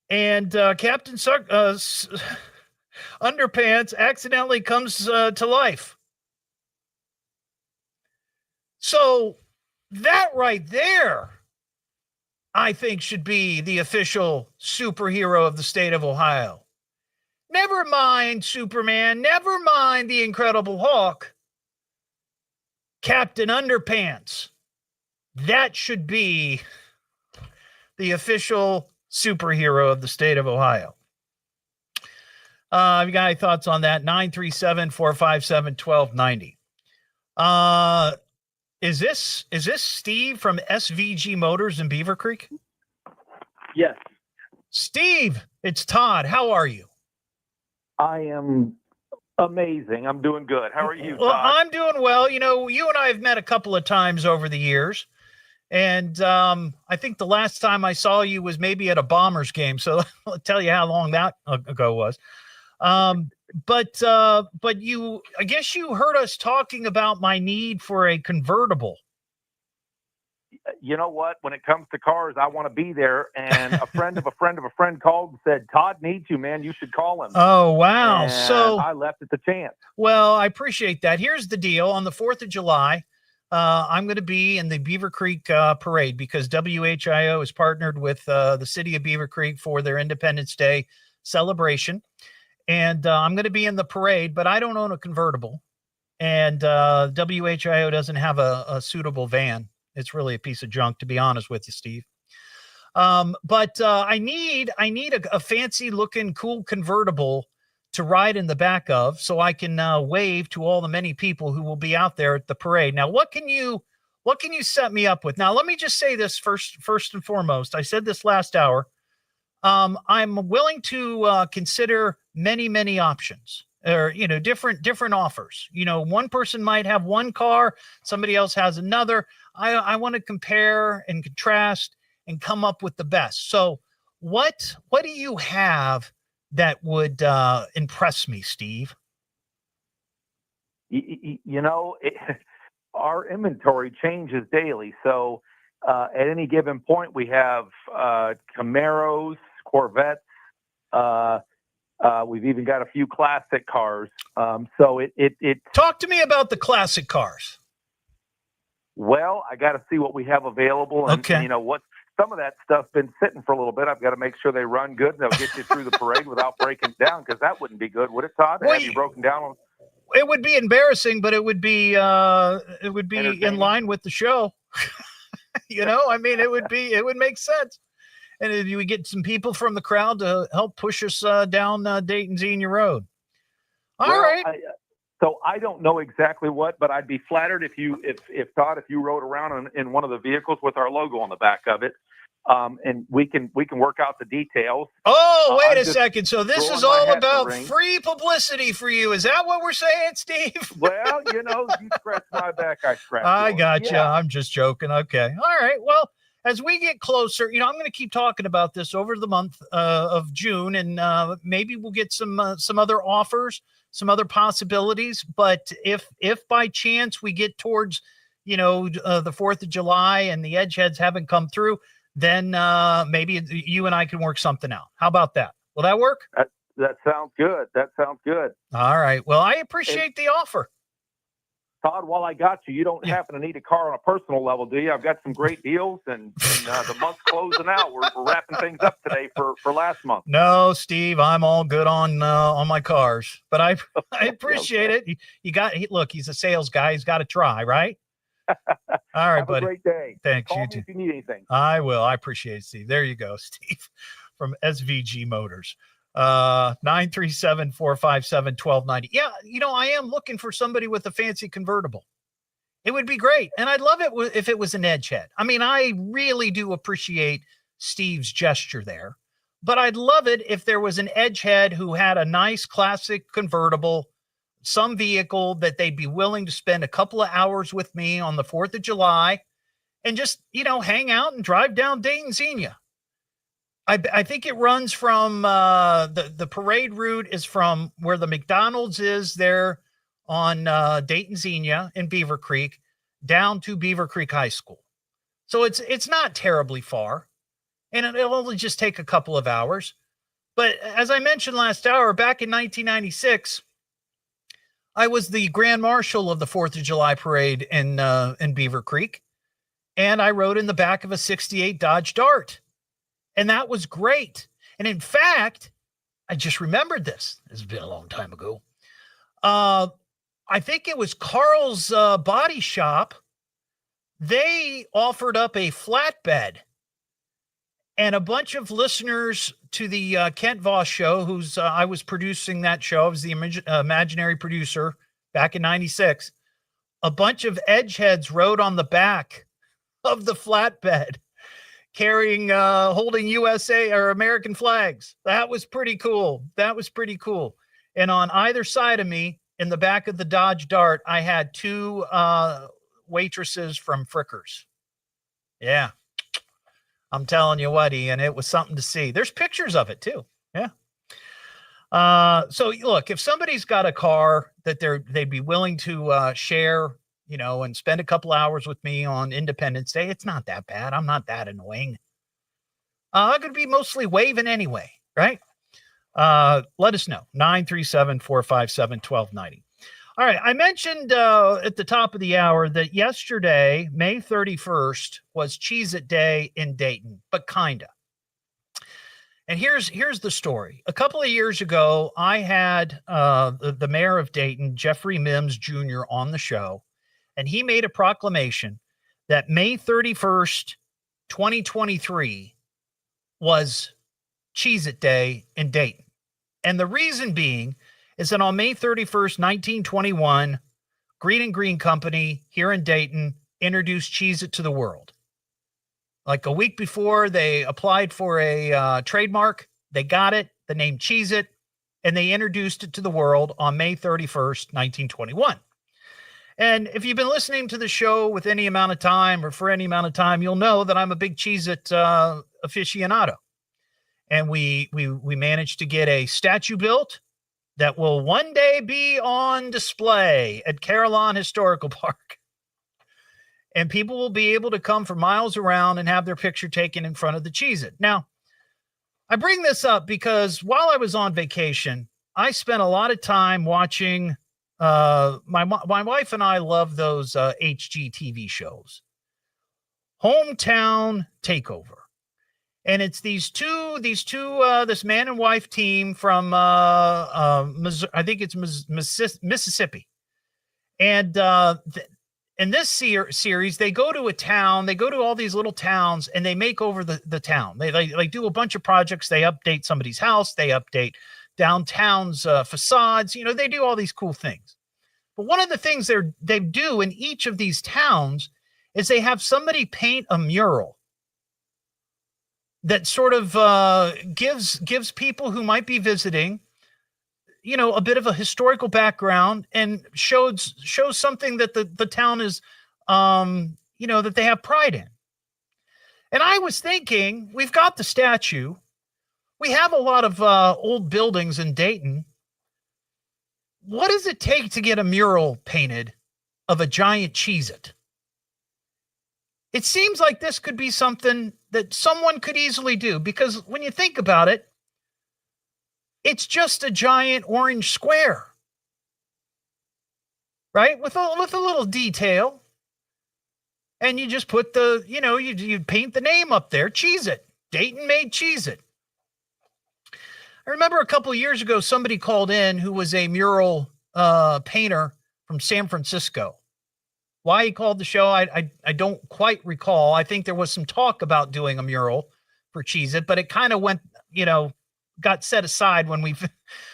And Captain Underpants accidentally comes to life. So that right there, I think, should be the official superhero of the state of Ohio. Never mind Superman, never mind the Incredible Hulk. Captain Underpants. That should be the official superhero of the state of Ohio. You got any thoughts on that? 937-457-1290. Is this Steve from SVG Motors in Beaver Creek? Yes. Steve, it's Todd. How are you? I am amazing. I'm doing good. How are you, Todd? Well, I'm doing well. You know, you and I have met a couple of times over the years. And I think the last time I saw you was maybe at a Bombers game. So I'll tell you how long that ago was. But I guess you heard us talking about my need for a convertible. You know what? When it comes to cars, I want to be there. And a friend of a friend of a friend called and said, Todd needs you, man. You should call him. Oh, wow. And so I left at the chance. Well, I appreciate that. Here's the deal. On the 4th of July, I'm going to be in the Beaver Creek parade because WHIO is partnered with the city of Beaver Creek for their Independence Day celebration. And I'm going to be in the parade, but I don't own a convertible. And WHIO doesn't have a suitable van. It's really a piece of junk, to be honest with you, Steve. But I need a fancy looking, cool convertible to ride in the back of, so I can wave to all the many people who will be out there at the parade. Now, what can you set me up with? Now, let me just say this first and foremost. I said this last hour. I'm willing to consider many options, or different offers. One person might have one car, somebody else has another. I want to compare and contrast and come up with the best. So, what do you have that would impress me, Steve? Our inventory changes daily. So at any given point, we have Camaros, Corvettes. We've even got a few classic cars. So it talk to me about the classic cars. Well, I got to see what we have available, and what some of that stuff's been sitting for a little bit. I've got to make sure they run good and they'll get you through the parade without breaking down, because that wouldn't be good, would it, Todd? Have you broken down? It would be embarrassing, but it would be in line with the show. It would make sense. And you would get some people from the crowd to help push us down Dayton Xenia Road. All right. So I don't know exactly what, but I'd be flattered if Todd, if you rode around in one of the vehicles with our logo on the back of it. and we can work out the details. Oh, wait a second. So this is all about free publicity for you. Is that what we're saying, Steve? Well, you scratch my back, I scratch yours. I got you. Yeah. I'm just joking. Okay. All right. Well, as we get closer, I'm going to keep talking about this over the month of June, and maybe we'll get some other offers, some other possibilities. But if by chance we get towards, the 4th of July and the Edgeheads haven't come through, then maybe you and I can work something out. How about that? Will that work? That sounds good. All right. Well, I appreciate the offer. Todd, while I got you, you don't happen to need a car on a personal level, do you? I've got some great deals, and the month's closing out. We're wrapping things up today for last month. No, Steve, I'm all good on my cars, but I appreciate it. Look, he's a sales guy. He's got to try, right? All right, Have buddy. a great day. Thanks. Call You me too. if you need anything. I will. I appreciate it, Steve. There you go, Steve, from SVG Motors. 937-457-1290. Yeah, I am looking for somebody with a fancy convertible. It would be great. And I'd love it if it was an Edgehead. I mean, I really do appreciate Steve's gesture there, but I'd love it if there was an Edgehead who had a nice classic convertible, some vehicle that they'd be willing to spend a couple of hours with me on the 4th of July and just, hang out and drive down Dayton Xenia. I think it runs from the parade route is from where the McDonald's is there on Dayton Xenia in Beaver Creek down to Beaver Creek High School. So it's not terribly far, and it'll only just take a couple of hours. But as I mentioned last hour, back in 1996, I was the Grand Marshal of the 4th of July parade in Beaver Creek, and I rode in the back of a 68 Dodge Dart. And that was great. And in fact, I just remembered this. This has been a long time ago. I think it was Carl's Body Shop. They offered up a flatbed. And a bunch of listeners to the Kent Voss show, who's I was producing that show. I was the imaginary producer back in 96. A bunch of Edgeheads rode on the back of the flatbed, carrying, holding USA or American flags. That was pretty cool. And on either side of me, in the back of the Dodge Dart, I had two waitresses from Frickers. Yeah. I'm telling you what, Ian, it was something to see. There's pictures of it too. Yeah. So look, if somebody's got a car that they'd be willing to share, and spend a couple hours with me on Independence Day, it's not that bad. I'm not that annoying. I'm going to be mostly waving anyway, right? Let us know. 937-457-1290. All right. I mentioned at the top of the hour that yesterday, May 31st, was Cheez-It Day in Dayton, but kinda. And here's the story. A couple of years ago, I had the mayor of Dayton, Jeffrey Mims Jr., on the show, and he made a proclamation that May 31st, 2023 was Cheez-It Day in Dayton. And the reason being is that on May 31st, 1921, Green and Green Company here in Dayton introduced Cheez-It to the world. Like a week before, they applied for a trademark. They got it, the name Cheez-It, and they introduced it to the world on May 31st, 1921. And if you've been listening to the show with any amount of time or for any amount of time, you'll know that I'm a big Cheez-It aficionado. And we managed to get a statue built that will one day be on display at Carillon Historical Park. And people will be able to come from miles around and have their picture taken in front of the Cheez-It. Now, I bring this up because while I was on vacation, I spent a lot of time watching. My wife and I love those HGTV shows. Hometown Takeover. And it's this man and wife team from Missouri, I think it's Mississippi. And in this series, they go to a town, they go to all these little towns, and they make over the town. They do a bunch of projects. They update somebody's house. They update downtown's facades. They do all these cool things. But one of the things they do in each of these towns is they have somebody paint a mural that sort of gives people who might be visiting, a bit of a historical background and shows something that the town is, that they have pride in. And I was thinking, we've got the statue. We have a lot of old buildings in Dayton. What does it take to get a mural painted of a giant Cheez-It? It seems like this could be something that someone could easily do, because when you think about it, it's just a giant orange square, right? With a little detail. And you just put you paint the name up there, Cheez-It, Dayton Made Cheez-It. I remember a couple of years ago, somebody called in who was a mural painter from San Francisco. Why he called the show, I don't quite recall. I think there was some talk about doing a mural for Cheez-It, but it kind of went, got set aside when we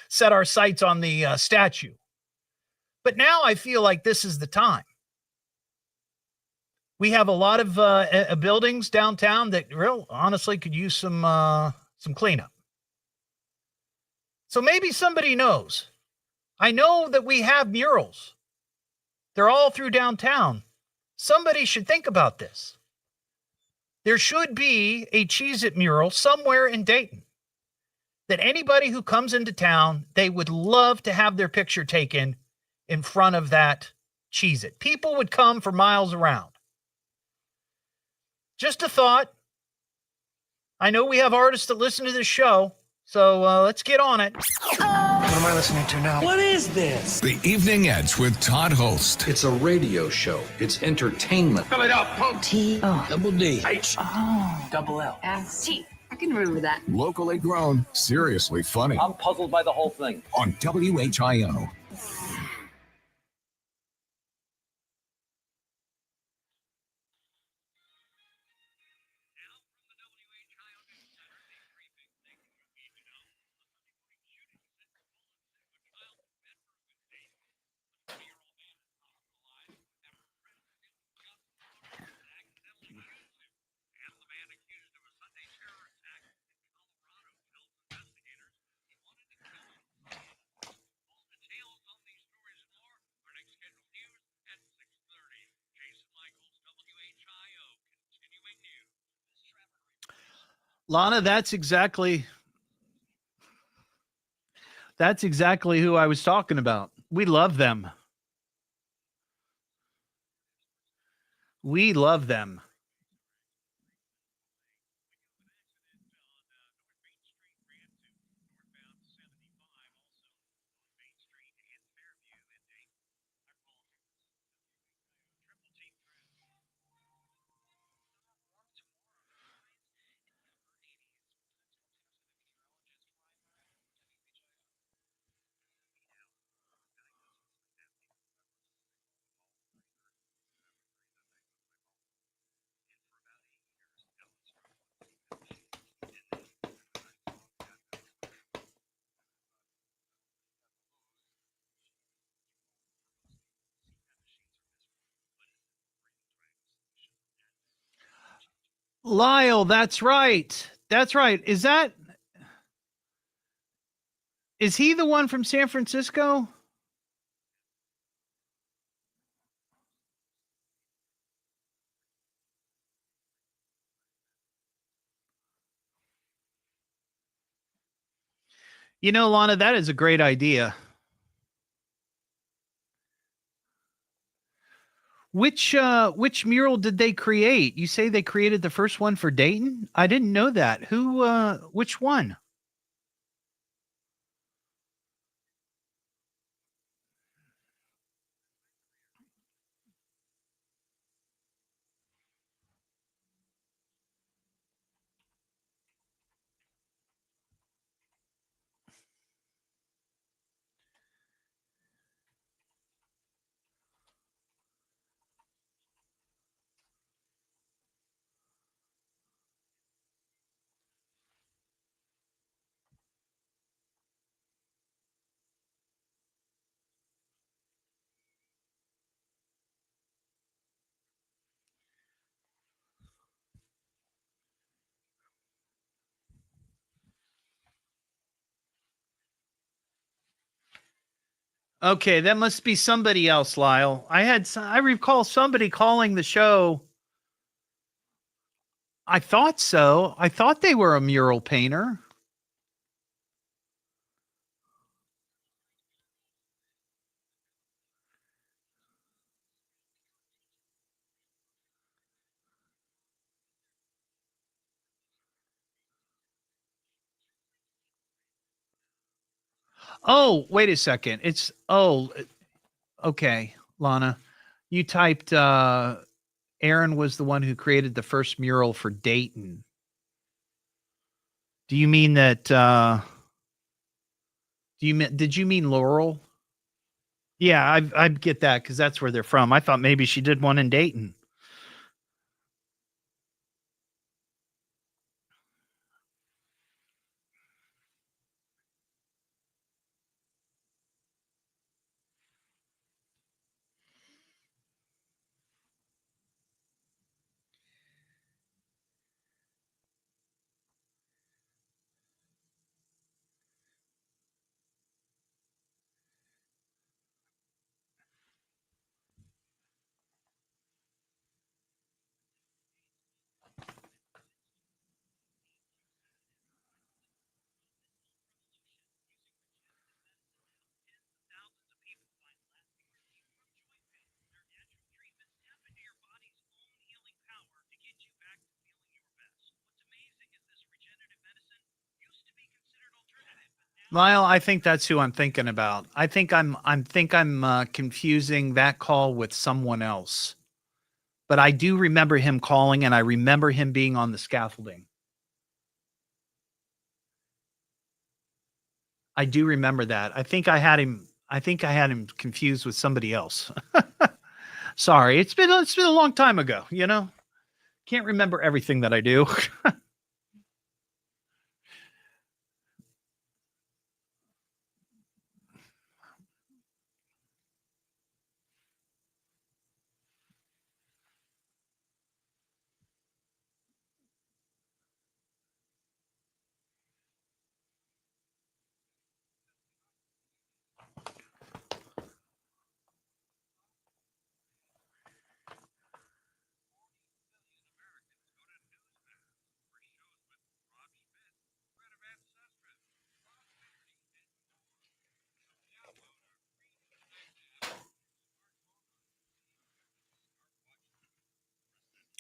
set our sights on the statue. But now I feel like this is the time. We have a lot of buildings downtown that honestly could use some cleanup. So maybe somebody knows. I know that we have murals. They're all through downtown. Somebody should think about this. There should be a Cheez-It mural somewhere in Dayton that anybody who comes into town, they would love to have their picture taken in front of that Cheez-It. People would come for miles around. Just a thought. I know we have artists that listen to this show, so let's get on it. What am I listening to now? What is this? The Evening Edge with Todd Hollst. It's a radio show. It's entertainment. Fill it up, punk. T-double-D. H. Double-L. S-T. I can remember that. Locally grown, seriously funny. I'm puzzled by the whole thing. On WHIO. Lana, that's exactly who I was talking about. We love them. We love them. Lyle, that's right. That's right. Is he the one from San Francisco? Lana, that is a great idea. Which mural did they create? You say they created the first one for Dayton? I didn't know that. Which one? Okay, that must be somebody else, Lyle. I recall somebody calling the show. I thought so. I thought they were a mural painter. Oh, wait a second. Okay, Lana. You typed Aaron was the one who created the first mural for Dayton. Do you mean that did you mean Laurel? Yeah, I get that because that's where they're from. I thought maybe she did one in Dayton. Lyle, I think that's who I'm thinking about. I think I'm confusing that call with someone else. But I do remember him calling, and I remember him being on the scaffolding. I do remember that. I think I had him confused with somebody else. Sorry, it's been a long time ago, you know. Can't remember everything that I do.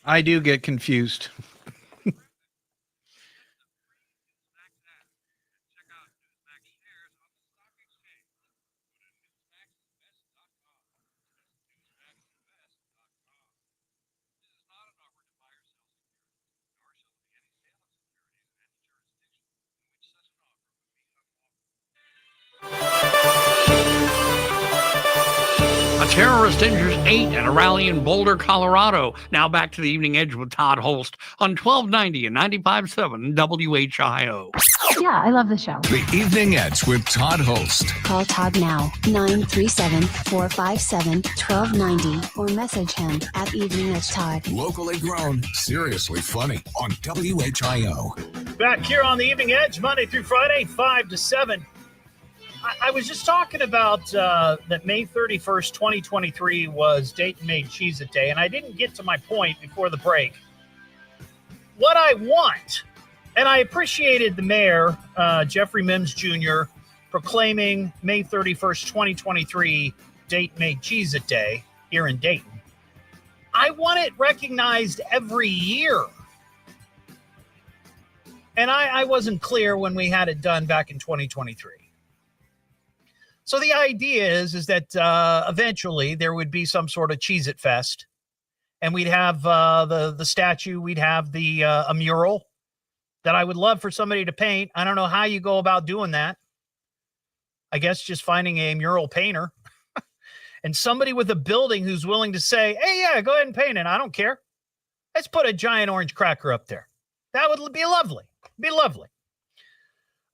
I do get confused. A terrorist injures 8 at a rally in Boulder, Colorado. Now back to the Evening Edge with Todd Hollst on 1290 and 95.7 WHIO. Yeah, I love the show. The Evening Edge with Todd Hollst. Call Todd now, 937-457-1290, or message him at Evening Edge Todd. Locally grown, seriously funny on WHIO. Back here on the Evening Edge, Monday through Friday, 5 to 7. I was just talking about that May 31st, 2023 was Dayton Made Cheez-It Day, and I didn't get to my point before the break. What I want, and I appreciated the mayor, Jeffrey Mims Jr., proclaiming May 31st, 2023 Dayton Made Cheez-It Day here in Dayton. I want it recognized every year. And I wasn't clear when we had it done back in 2023. So the idea is that eventually there would be some sort of Cheez-It Fest, and we'd have the statue, we'd have the a mural that I would love for somebody to paint. I don't know how you go about doing that. I guess just finding a mural painter and somebody with a building who's willing to say, hey, yeah, go ahead and paint it. I don't care. Let's put a giant orange cracker up there. That would be lovely. Be lovely.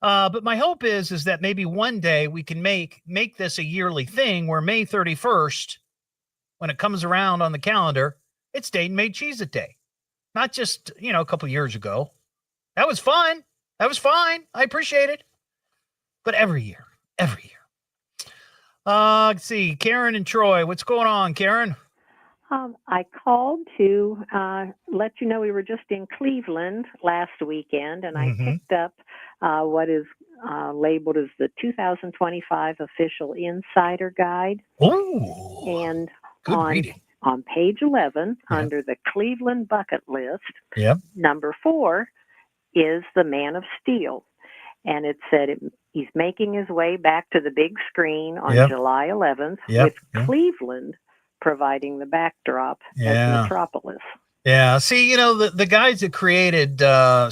But my hope is that maybe one day we can make this a yearly thing where May 31st, when it comes around on the calendar, it's Dayton Made Cheez-It Day. Not just, a couple years ago. That was fun. That was fine. I appreciate it. But every year. Let's see. Karen and Troy, what's going on, Karen? I called to let you know we were just in Cleveland last weekend, and I picked up what is labeled as the 2025 Official Insider Guide. Oh, and good reading. On page 11, under the Cleveland bucket list, number 4 is the Man of Steel. And it said he's making his way back to the big screen on July 11th with Cleveland providing the backdrop as Metropolis. Yeah. See, the guys that created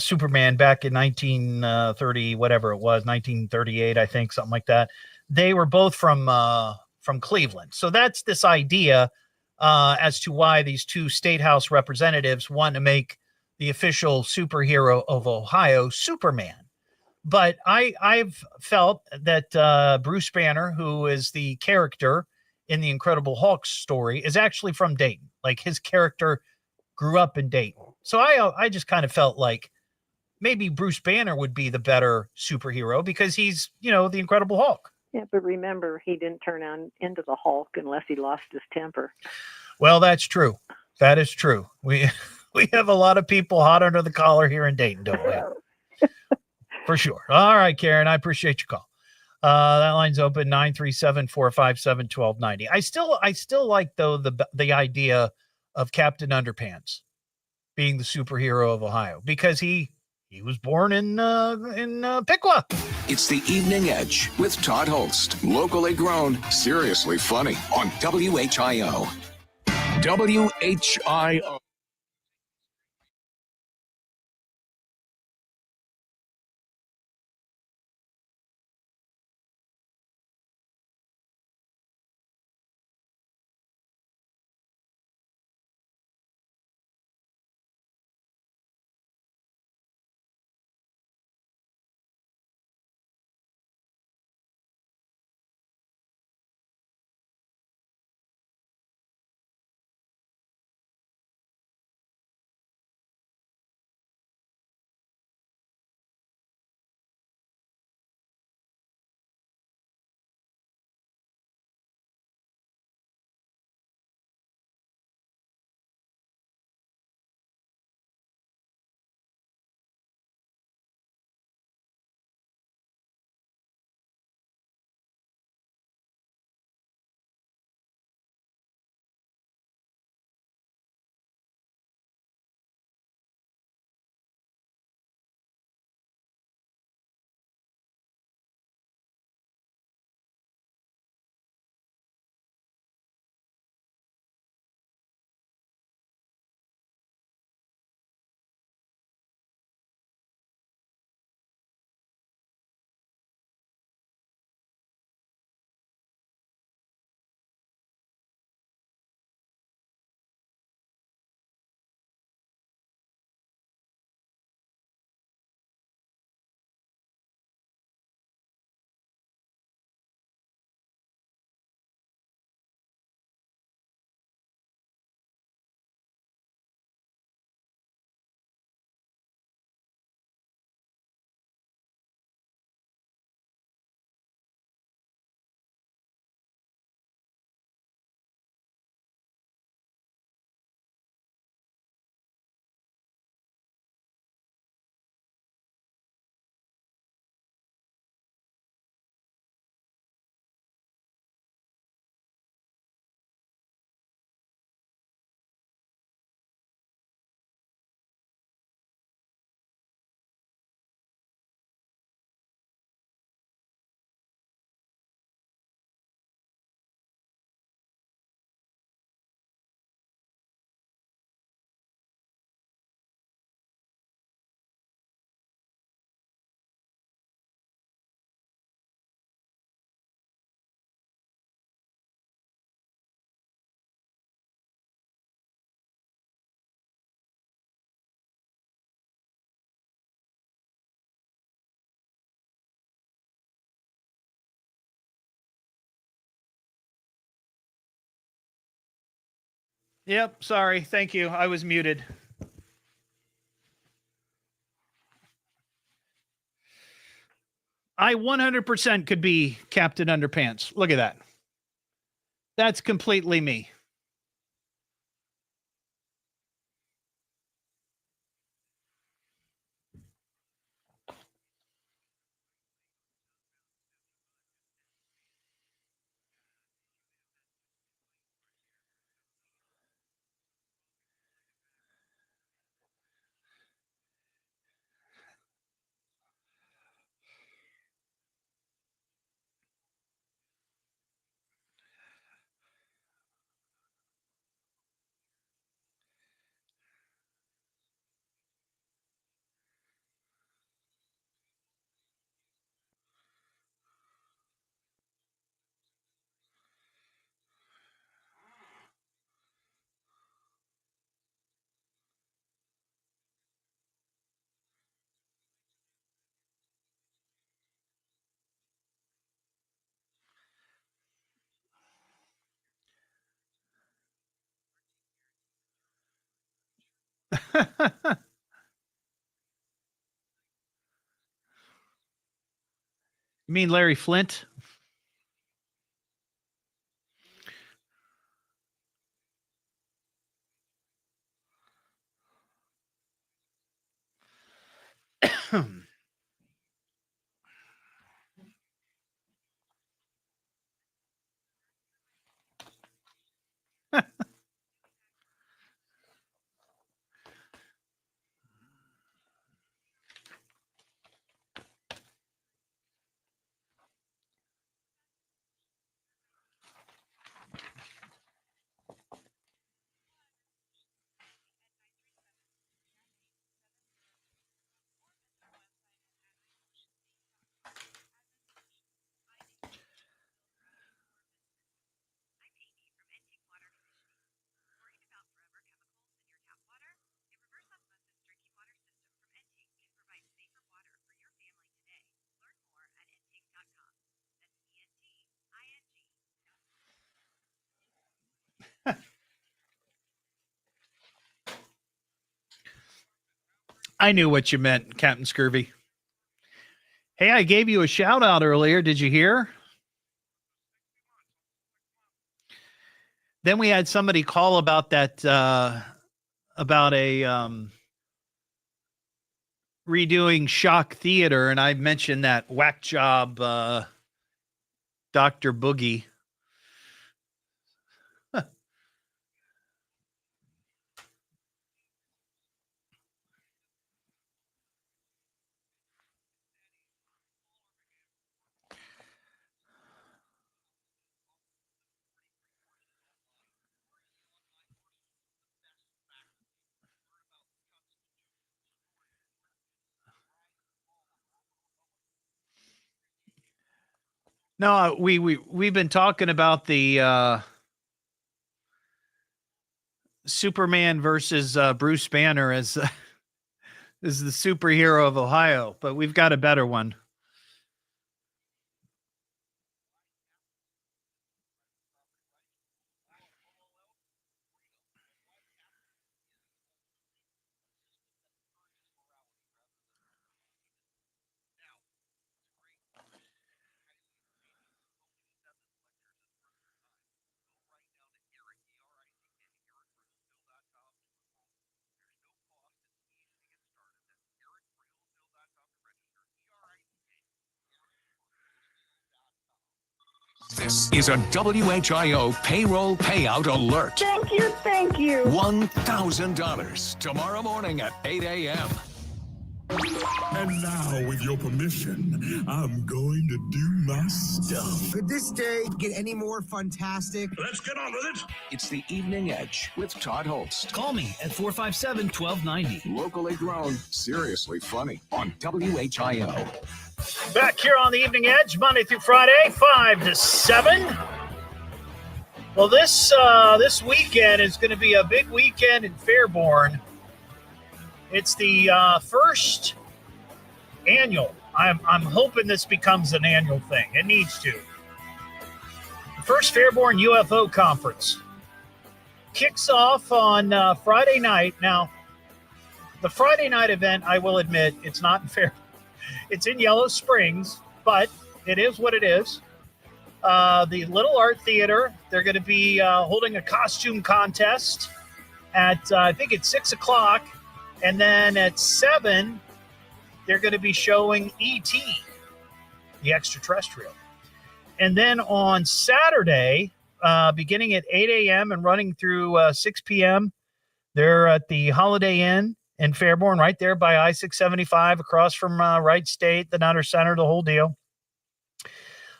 Superman back in 1930, whatever it was, 1938, I think, something like that. They were both from Cleveland. So that's this idea as to why these two state house representatives want to make the official superhero of Ohio Superman. But I've felt that Bruce Banner, who is the character in the Incredible Hulk story, is actually from Dayton. Like, his character grew up in Dayton. So I just kind of felt like maybe Bruce Banner would be the better superhero because he's, the Incredible Hulk. Yeah, but remember, he didn't turn on into the Hulk unless he lost his temper. Well, that's true. That is true. We have a lot of people hot under the collar here in Dayton, don't we? For sure. All right, Karen, I appreciate your call. That line's open, 937-457-1290. I still like, though, the idea of Captain Underpants being the superhero of Ohio because he was born in Piqua. It's the Evening Edge with Todd Hollst. Locally grown, seriously funny on WHIO. WHIO. Yep. Sorry. Thank you. I was muted. I 100% could be Captain Underpants. Look at that. That's completely me. You mean Larry Flint? I knew what you meant, Captain Scurvy. Hey, I gave you a shout out earlier. Did you hear? Then we had somebody call about that, about a redoing Shock Theater, and I mentioned that whack job Dr. Boogie. No, we've been talking about the Superman versus Bruce Banner as the superhero of Ohio, but we've got a better one. This is a WHIO payroll payout alert. Thank you, thank you. $1,000 tomorrow morning at 8 a.m. And now, with your permission, I'm going to do my stuff. Could this day get any more fantastic? Let's get on with it. It's the Evening Edge with Todd Hollst. Call me at 457-1290. Locally grown, seriously funny on WHIO. Back here on the Evening Edge, Monday through Friday, 5 to 7. Well, this weekend is going to be a big weekend in Fairborn. It's the first annual. I'm hoping this becomes an annual thing. It needs to. The first Fairborn UFO conference kicks off on Friday night. Now, the Friday night event, I will admit, it's not in Fairborn. It's in Yellow Springs, but it is what it is. the Little Art Theater. They're going to be holding a costume contest at, I think it's 6 o'clock. And then at 7, they're going to be showing E.T., the extraterrestrial. And then on Saturday, beginning at 8 a.m. and running through 6 p.m., they're at the Holiday Inn in Fairborn, right there by I-675, across from Wright State, the Nutter Center, the whole deal.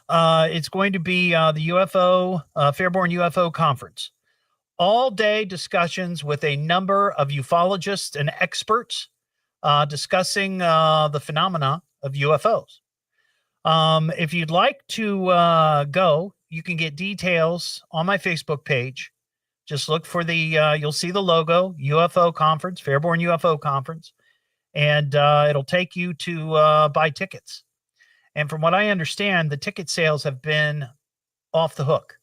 It's going to be the UFO, Fairborn UFO Conference. All-day discussions with a number of ufologists and experts discussing the phenomena of UFOs. If you'd like to go, you can get details on my Facebook page. Just look for the, you'll see the logo, UFO Conference, Fairborn UFO Conference, and it'll take you to buy tickets. And from what I understand, the ticket sales have been off the hook.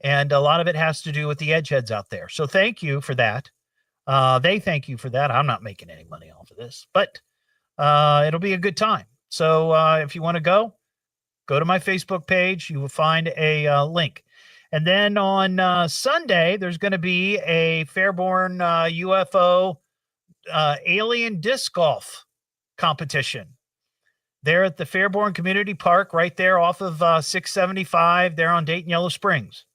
And a lot of it has to do with the edgeheads out there. So thank you for that. They thank you for that. I'm not making any money off of this, but it'll be a good time. So if you want to go to my Facebook page. You will find a link. And then on Sunday, there's going to be a Fairborn UFO alien disc golf competition there at the Fairborn Community Park, right there off of 675 there on Dayton Yellow Springs.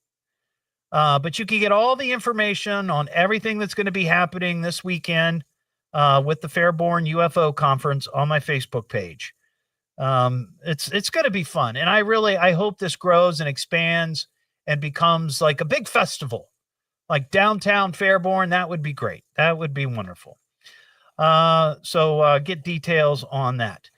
But you can get all the information on everything that's going to be happening this weekend with the Fairborn UFO Conference on my Facebook page. It's going to be fun. And I hope this grows and expands and becomes like a big festival, like downtown Fairborn. That would be great. That would be wonderful. So get details on that.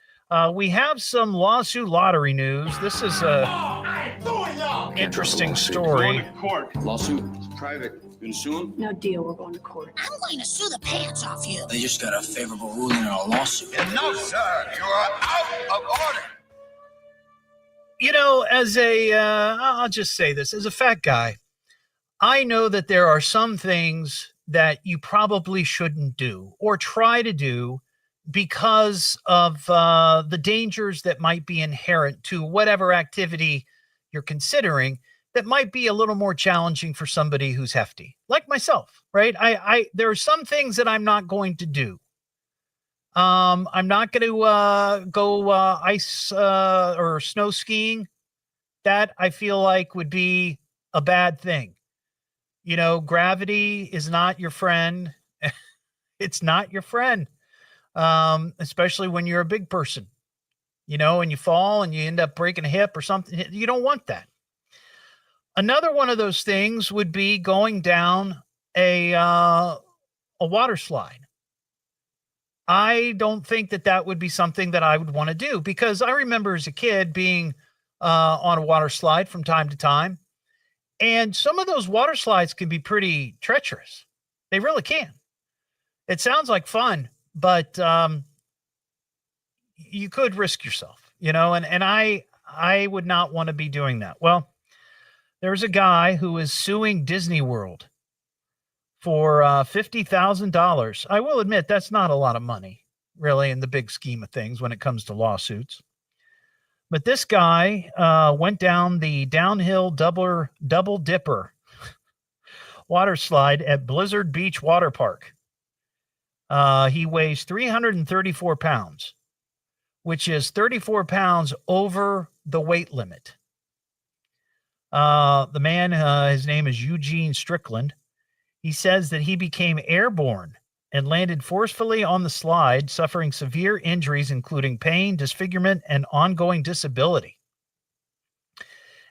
We have some lawsuit lottery news. This is a interesting story. Going to court. Lawsuit. It's private. You soon? No deal. We're going to court. I'm going to sue the pants off you. They just got a favorable ruling on a lawsuit. No, sir. You are out of order. You know, as a, I'll just say this, as a fat guy, I know that there are some things that you probably shouldn't do or try to do because of the dangers that might be inherent to whatever activity you're considering that might be a little more challenging for somebody who's hefty, like myself, right? There are some things that I'm not going to do. I'm not going to go ice or snow skiing. That I feel like would be a bad thing. You know, gravity is not your friend. It's not your friend, especially when you're a big person, you know, and you fall and you end up breaking a hip or something. You don't want that. Another one of those things would be going down a water slide. I don't think that would be something that I would want to do because I remember as a kid being on a water slide from time to time. And some of those water slides can be pretty treacherous. They really can. It sounds like fun, but you could risk yourself, you know, and I would not want to be doing that. Well, there's a guy who is suing Disney World for $50,000. I will admit that's not a lot of money, really, in the big scheme of things when it comes to lawsuits. But this guy went down the downhill double dipper water slide at Blizzard Beach Water Park. He weighs 334 pounds, which is 34 pounds over the weight limit. The man, his name is Eugene Strickland. He says that he became airborne and landed forcefully on the slide, suffering severe injuries, including pain, disfigurement, and ongoing disability.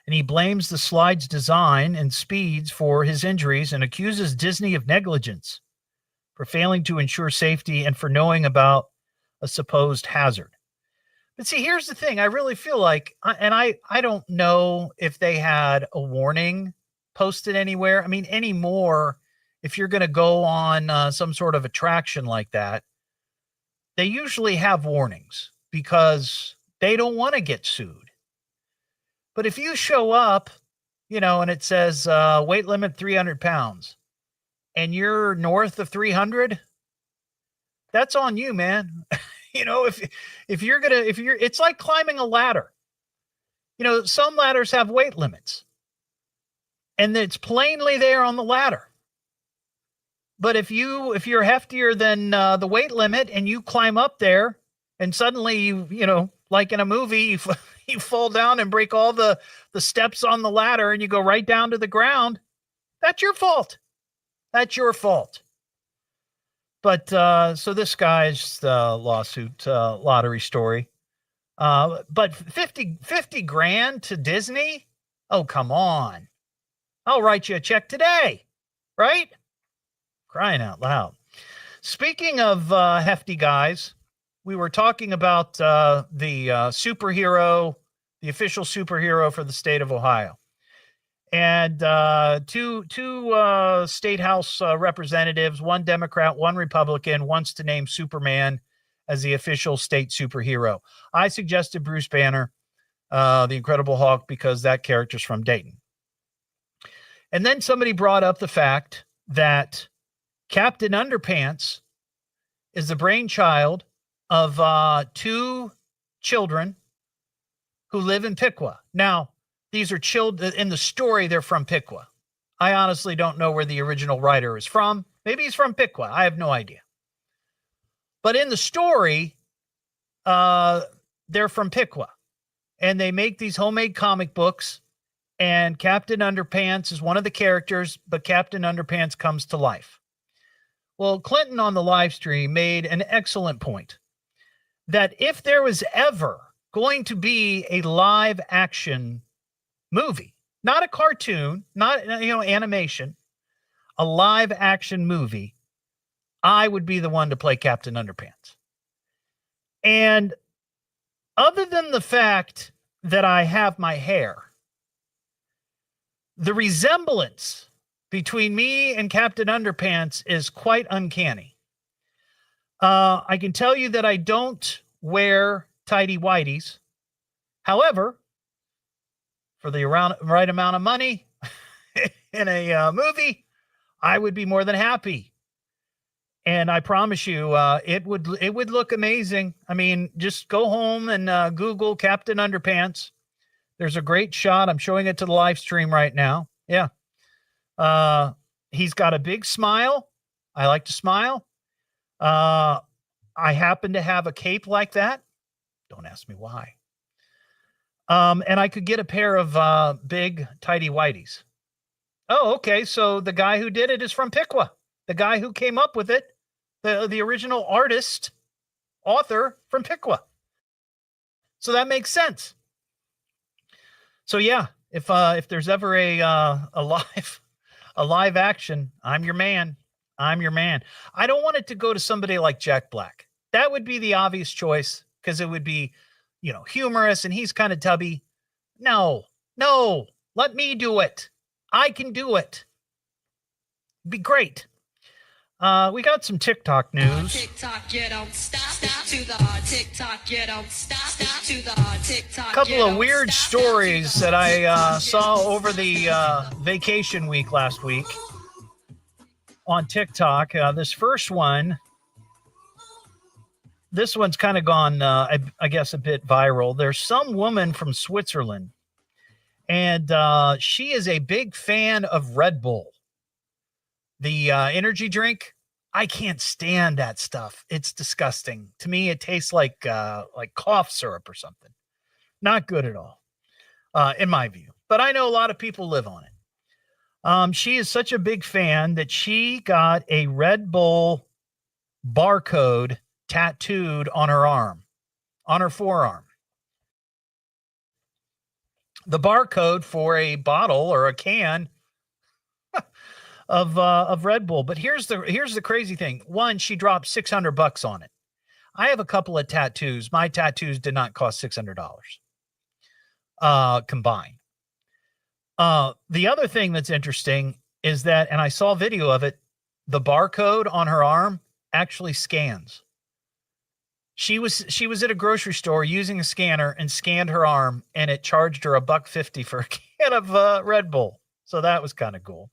And he blames the slide's design and speeds for his injuries and accuses Disney of negligence for failing to ensure safety and for knowing about a supposed hazard. But see, here's the thing. I really feel like, and I don't know if they had a warning posted anywhere. I mean, anymore, if you're going to go on some sort of attraction like that, they usually have warnings because they don't want to get sued. But if you show up, you know, and it says weight limit 300 pounds and you're north of 300, that's on you, man. You know, if you're it's like climbing a ladder. Some ladders have weight limits, and it's plainly there on the ladder. But if you're heftier than the weight limit and you climb up there and suddenly you like in a movie, you fall down and break all the steps on the ladder and you go right down to the ground, that's your fault. That's your fault. But so this guy's lawsuit lottery story. But 50 grand to Disney? Oh, come on. I'll write you a check today, right? Crying out loud. Speaking of hefty guys, we were talking about the superhero, the official superhero for the state of Ohio. And two state house representatives, one Democrat, one Republican, wants to name Superman as the official state superhero. I suggested Bruce Banner, the Incredible Hulk, because that character's from Dayton. And then somebody brought up the fact that Captain Underpants is the brainchild of two children who live in Piqua. Now, these are children in the story. They're from Piqua. I honestly don't know where the original writer is from. Maybe he's from Piqua. I have no idea. But in the story, they're from Piqua, and they make these homemade comic books, and Captain Underpants is one of the characters, but Captain Underpants comes to life. Well, Clinton on the live stream made an excellent point that if there was ever going to be a live action movie, not a cartoon, not animation, a live action movie, I would be the one to play Captain Underpants. And other than the fact that I have my hair, the resemblance between me and Captain Underpants is quite uncanny. I can tell you that I don't wear tidy whities. However, for the right amount of money in a movie, I would be more than happy. And I promise you, it would look amazing. I mean, just go home and Google Captain Underpants. There's a great shot. I'm showing it to the live stream right now. Yeah. He's got a big smile. I like to smile. I happen to have a cape like that. Don't ask me why. And I could get a pair of big tidy whities. Oh, okay. So the guy who did it is from Piqua. The guy who came up with it, the original artist, author from Piqua. So that makes sense. So yeah, if there's ever a live action, I'm your man. I'm your man. I don't want it to go to somebody like Jack Black. That would be the obvious choice because it would be, humorous and he's kind of tubby. No, let me do it. I can do it. It'd be great. We got some TikTok news. TikTok, you don't stop to the TikTok, you don't stop to the TikTok. A couple of weird stories that I saw over the vacation week last week on TikTok. This first one, this one's kind of gone, I guess, a bit viral. There's some woman from Switzerland, and she is a big fan of Red Bull. The energy drink, I can't stand that stuff. It's disgusting. To me, it tastes like cough syrup or something. Not good at all, in my view. But I know a lot of people live on it. She is such a big fan that she got a Red Bull barcode tattooed on her arm, on her forearm. The barcode for a bottle or a can of Red Bull. But here's the crazy thing. One, she dropped $600 on it. I have a couple of tattoos. My tattoos did not cost $600 combined. The other thing that's interesting is that, and I saw a video of it, the barcode on her arm actually scans. She was at a grocery store using a scanner and scanned her arm, and it charged her $1.50 for a can of Red Bull. So that was kind of cool.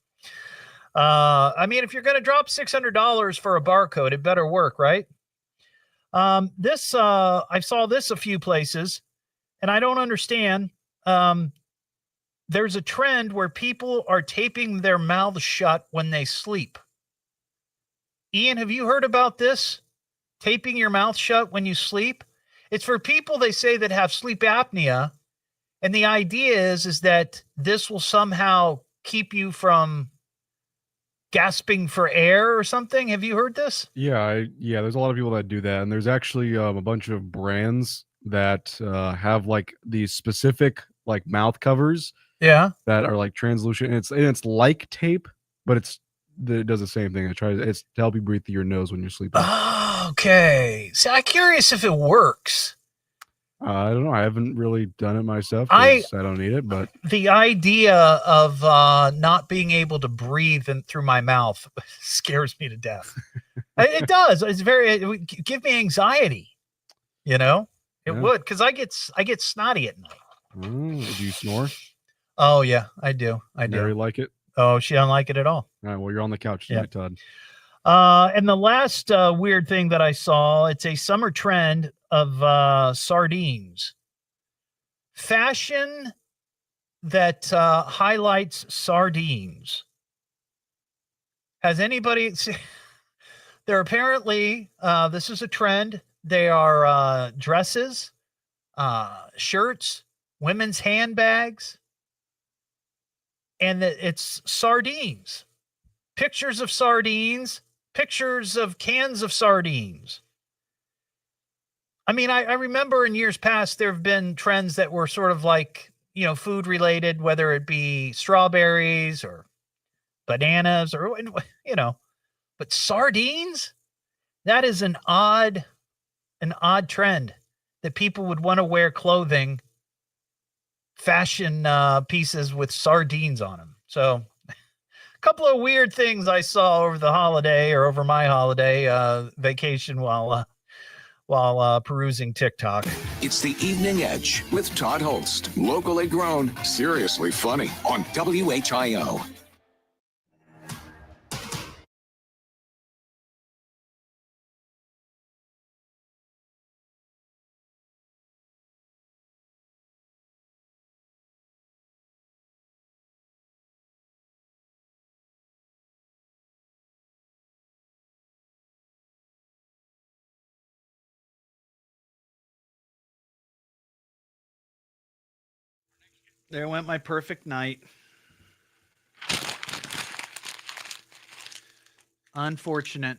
I mean, if you're going to drop $600 for a barcode, it better work, right? I saw this a few places, and I don't understand. there's a trend where people are taping their mouths shut when they sleep. Ian, have you heard about this? Taping your mouth shut when you sleep? It's for people, they say, that have sleep apnea. And the idea is that this will somehow keep you from gasping for air or something. Have you heard this? Yeah, there's a lot of people that do that, and there's actually a bunch of brands that have like these specific like mouth covers. Yeah. That are like translucent. It's like tape, but it does the same thing. It's to help you breathe through your nose when you're sleeping. Oh, okay. So I'm curious if it works. I don't know. I haven't really done it myself because I don't need it. But the idea of not being able to breathe through my mouth scares me to death. It does. It would give me anxiety. You know, it would, because I get snotty at night. Do you snore? Oh yeah, I do. Mary like it? Oh, she don't like it at all. All right. Well, you're on the couch tonight, Todd. And the last weird thing that I saw, it's a summer trend of sardines. Fashion that highlights sardines. Has anybody seen? They're apparently, this is a trend. They are dresses, shirts, women's handbags, and it's sardines. Pictures of sardines, pictures of cans of sardines. I mean, I remember in years past, there have been trends that were sort of like, food related, whether it be strawberries or bananas or, but sardines, that is an odd trend that people would want to wear clothing, fashion pieces with sardines on them. So a couple of weird things I saw over the holiday or over my holiday vacation while perusing TikTok. It's the Evening Edge with Todd Hollst. Locally grown, seriously funny on WHIO. There went my perfect night. Unfortunate.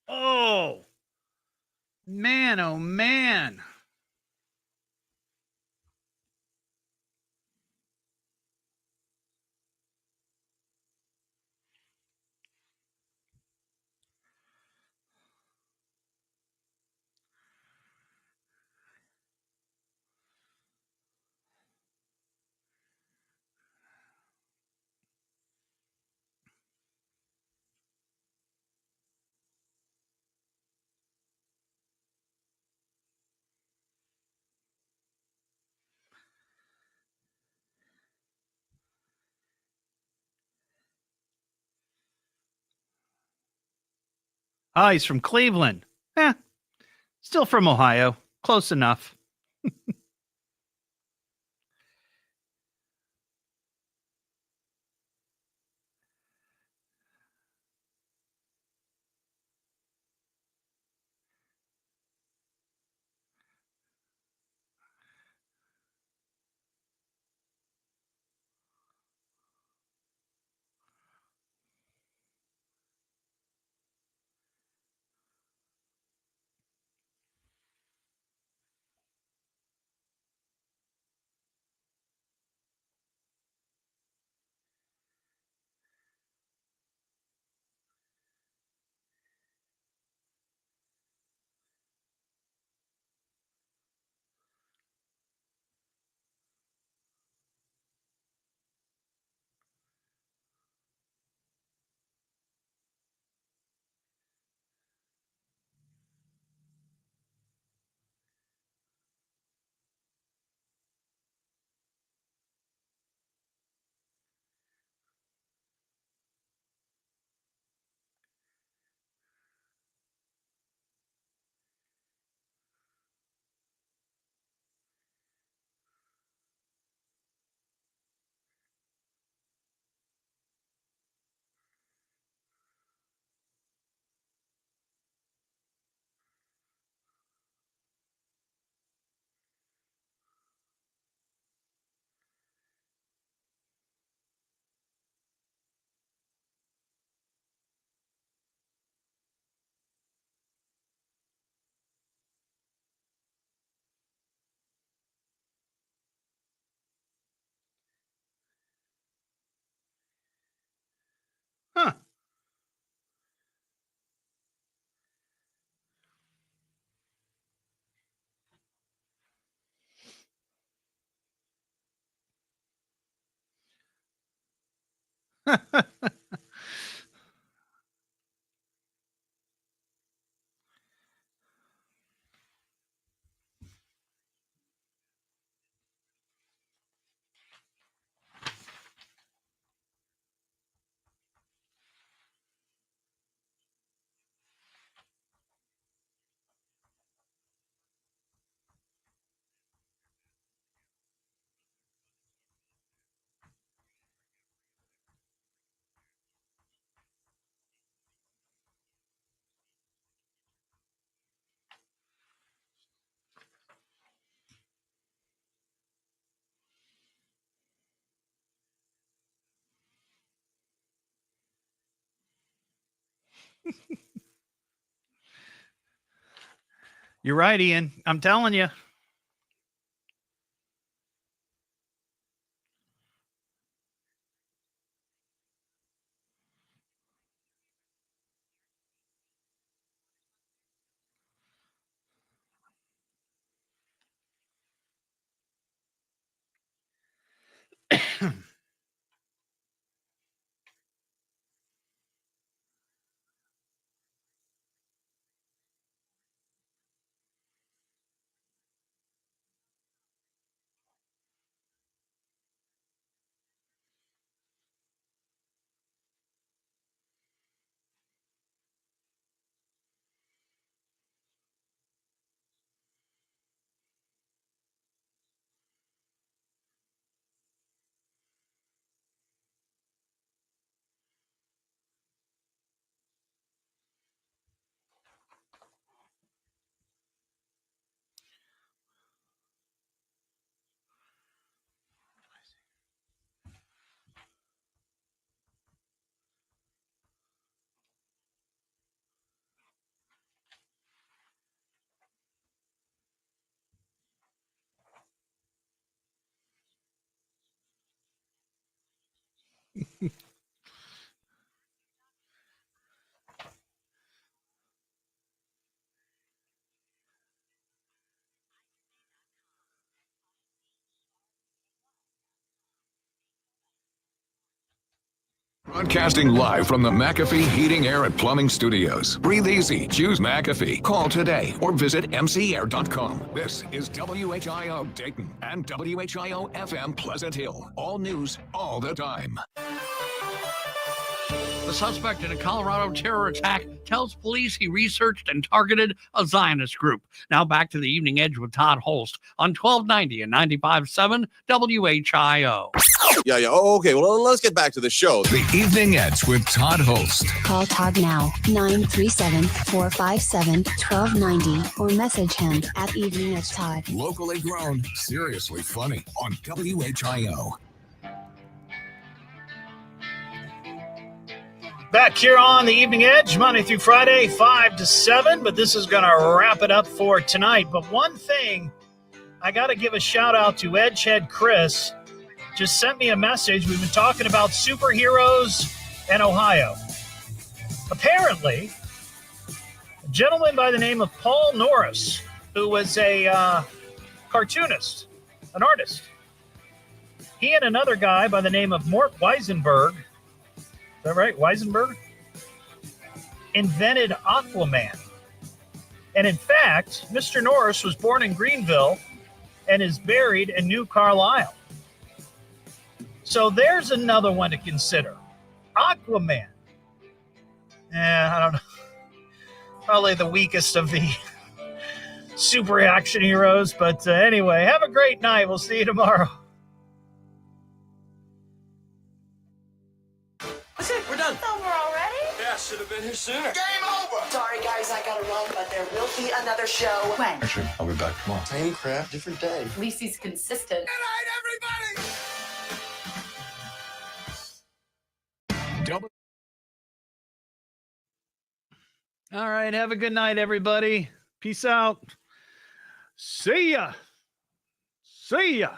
Oh, man, oh, man. Oh, he's from Cleveland. Still from Ohio. Close enough. You're right, Ian. I'm telling you. Broadcasting live from the McAfee Heating, Air, and Plumbing Studios. Breathe easy. Choose McAfee. Call today or visit mcair.com. This is WHIO Dayton and WHIO FM Pleasant Hill. All news, all the time. The suspect in a Colorado terror attack tells police he researched and targeted a Zionist group. Now back to the Evening Edge with Todd Hollst on 1290 and 95.7 WHIO. Yeah. Oh, okay. Well, let's get back to the show. The Evening Edge with Todd Hollst. Call Todd now, 937-457-1290, or message him at Evening Edge Todd. Locally grown, seriously funny on WHIO. Back here on the Evening Edge, Monday through Friday, 5 to 7, but this is going to wrap it up for tonight. But one thing, I got to give a shout out to Edgehead Chris. Just sent me a message. We've been talking about superheroes in Ohio. Apparently, a gentleman by the name of Paul Norris, who was a cartoonist, an artist, he and another guy by the name of Mort Weisenberg, is that right? Weisenberg? Invented Aquaman. And in fact, Mr. Norris was born in Greenville and is buried in New Carlisle. So there's another one to consider. Aquaman. I don't know. Probably the weakest of the super action heroes. But anyway, have a great night. We'll see you tomorrow. That's it. We're done. It's over already? Yeah, should have been here sooner. Game over. Sorry, guys, I gotta run, but there will be another show. When? Actually, I'll be back tomorrow. Same crap, different day. At least he's consistent. Good night, everybody. All right. Have a good night, everybody. Peace out. See ya. See ya.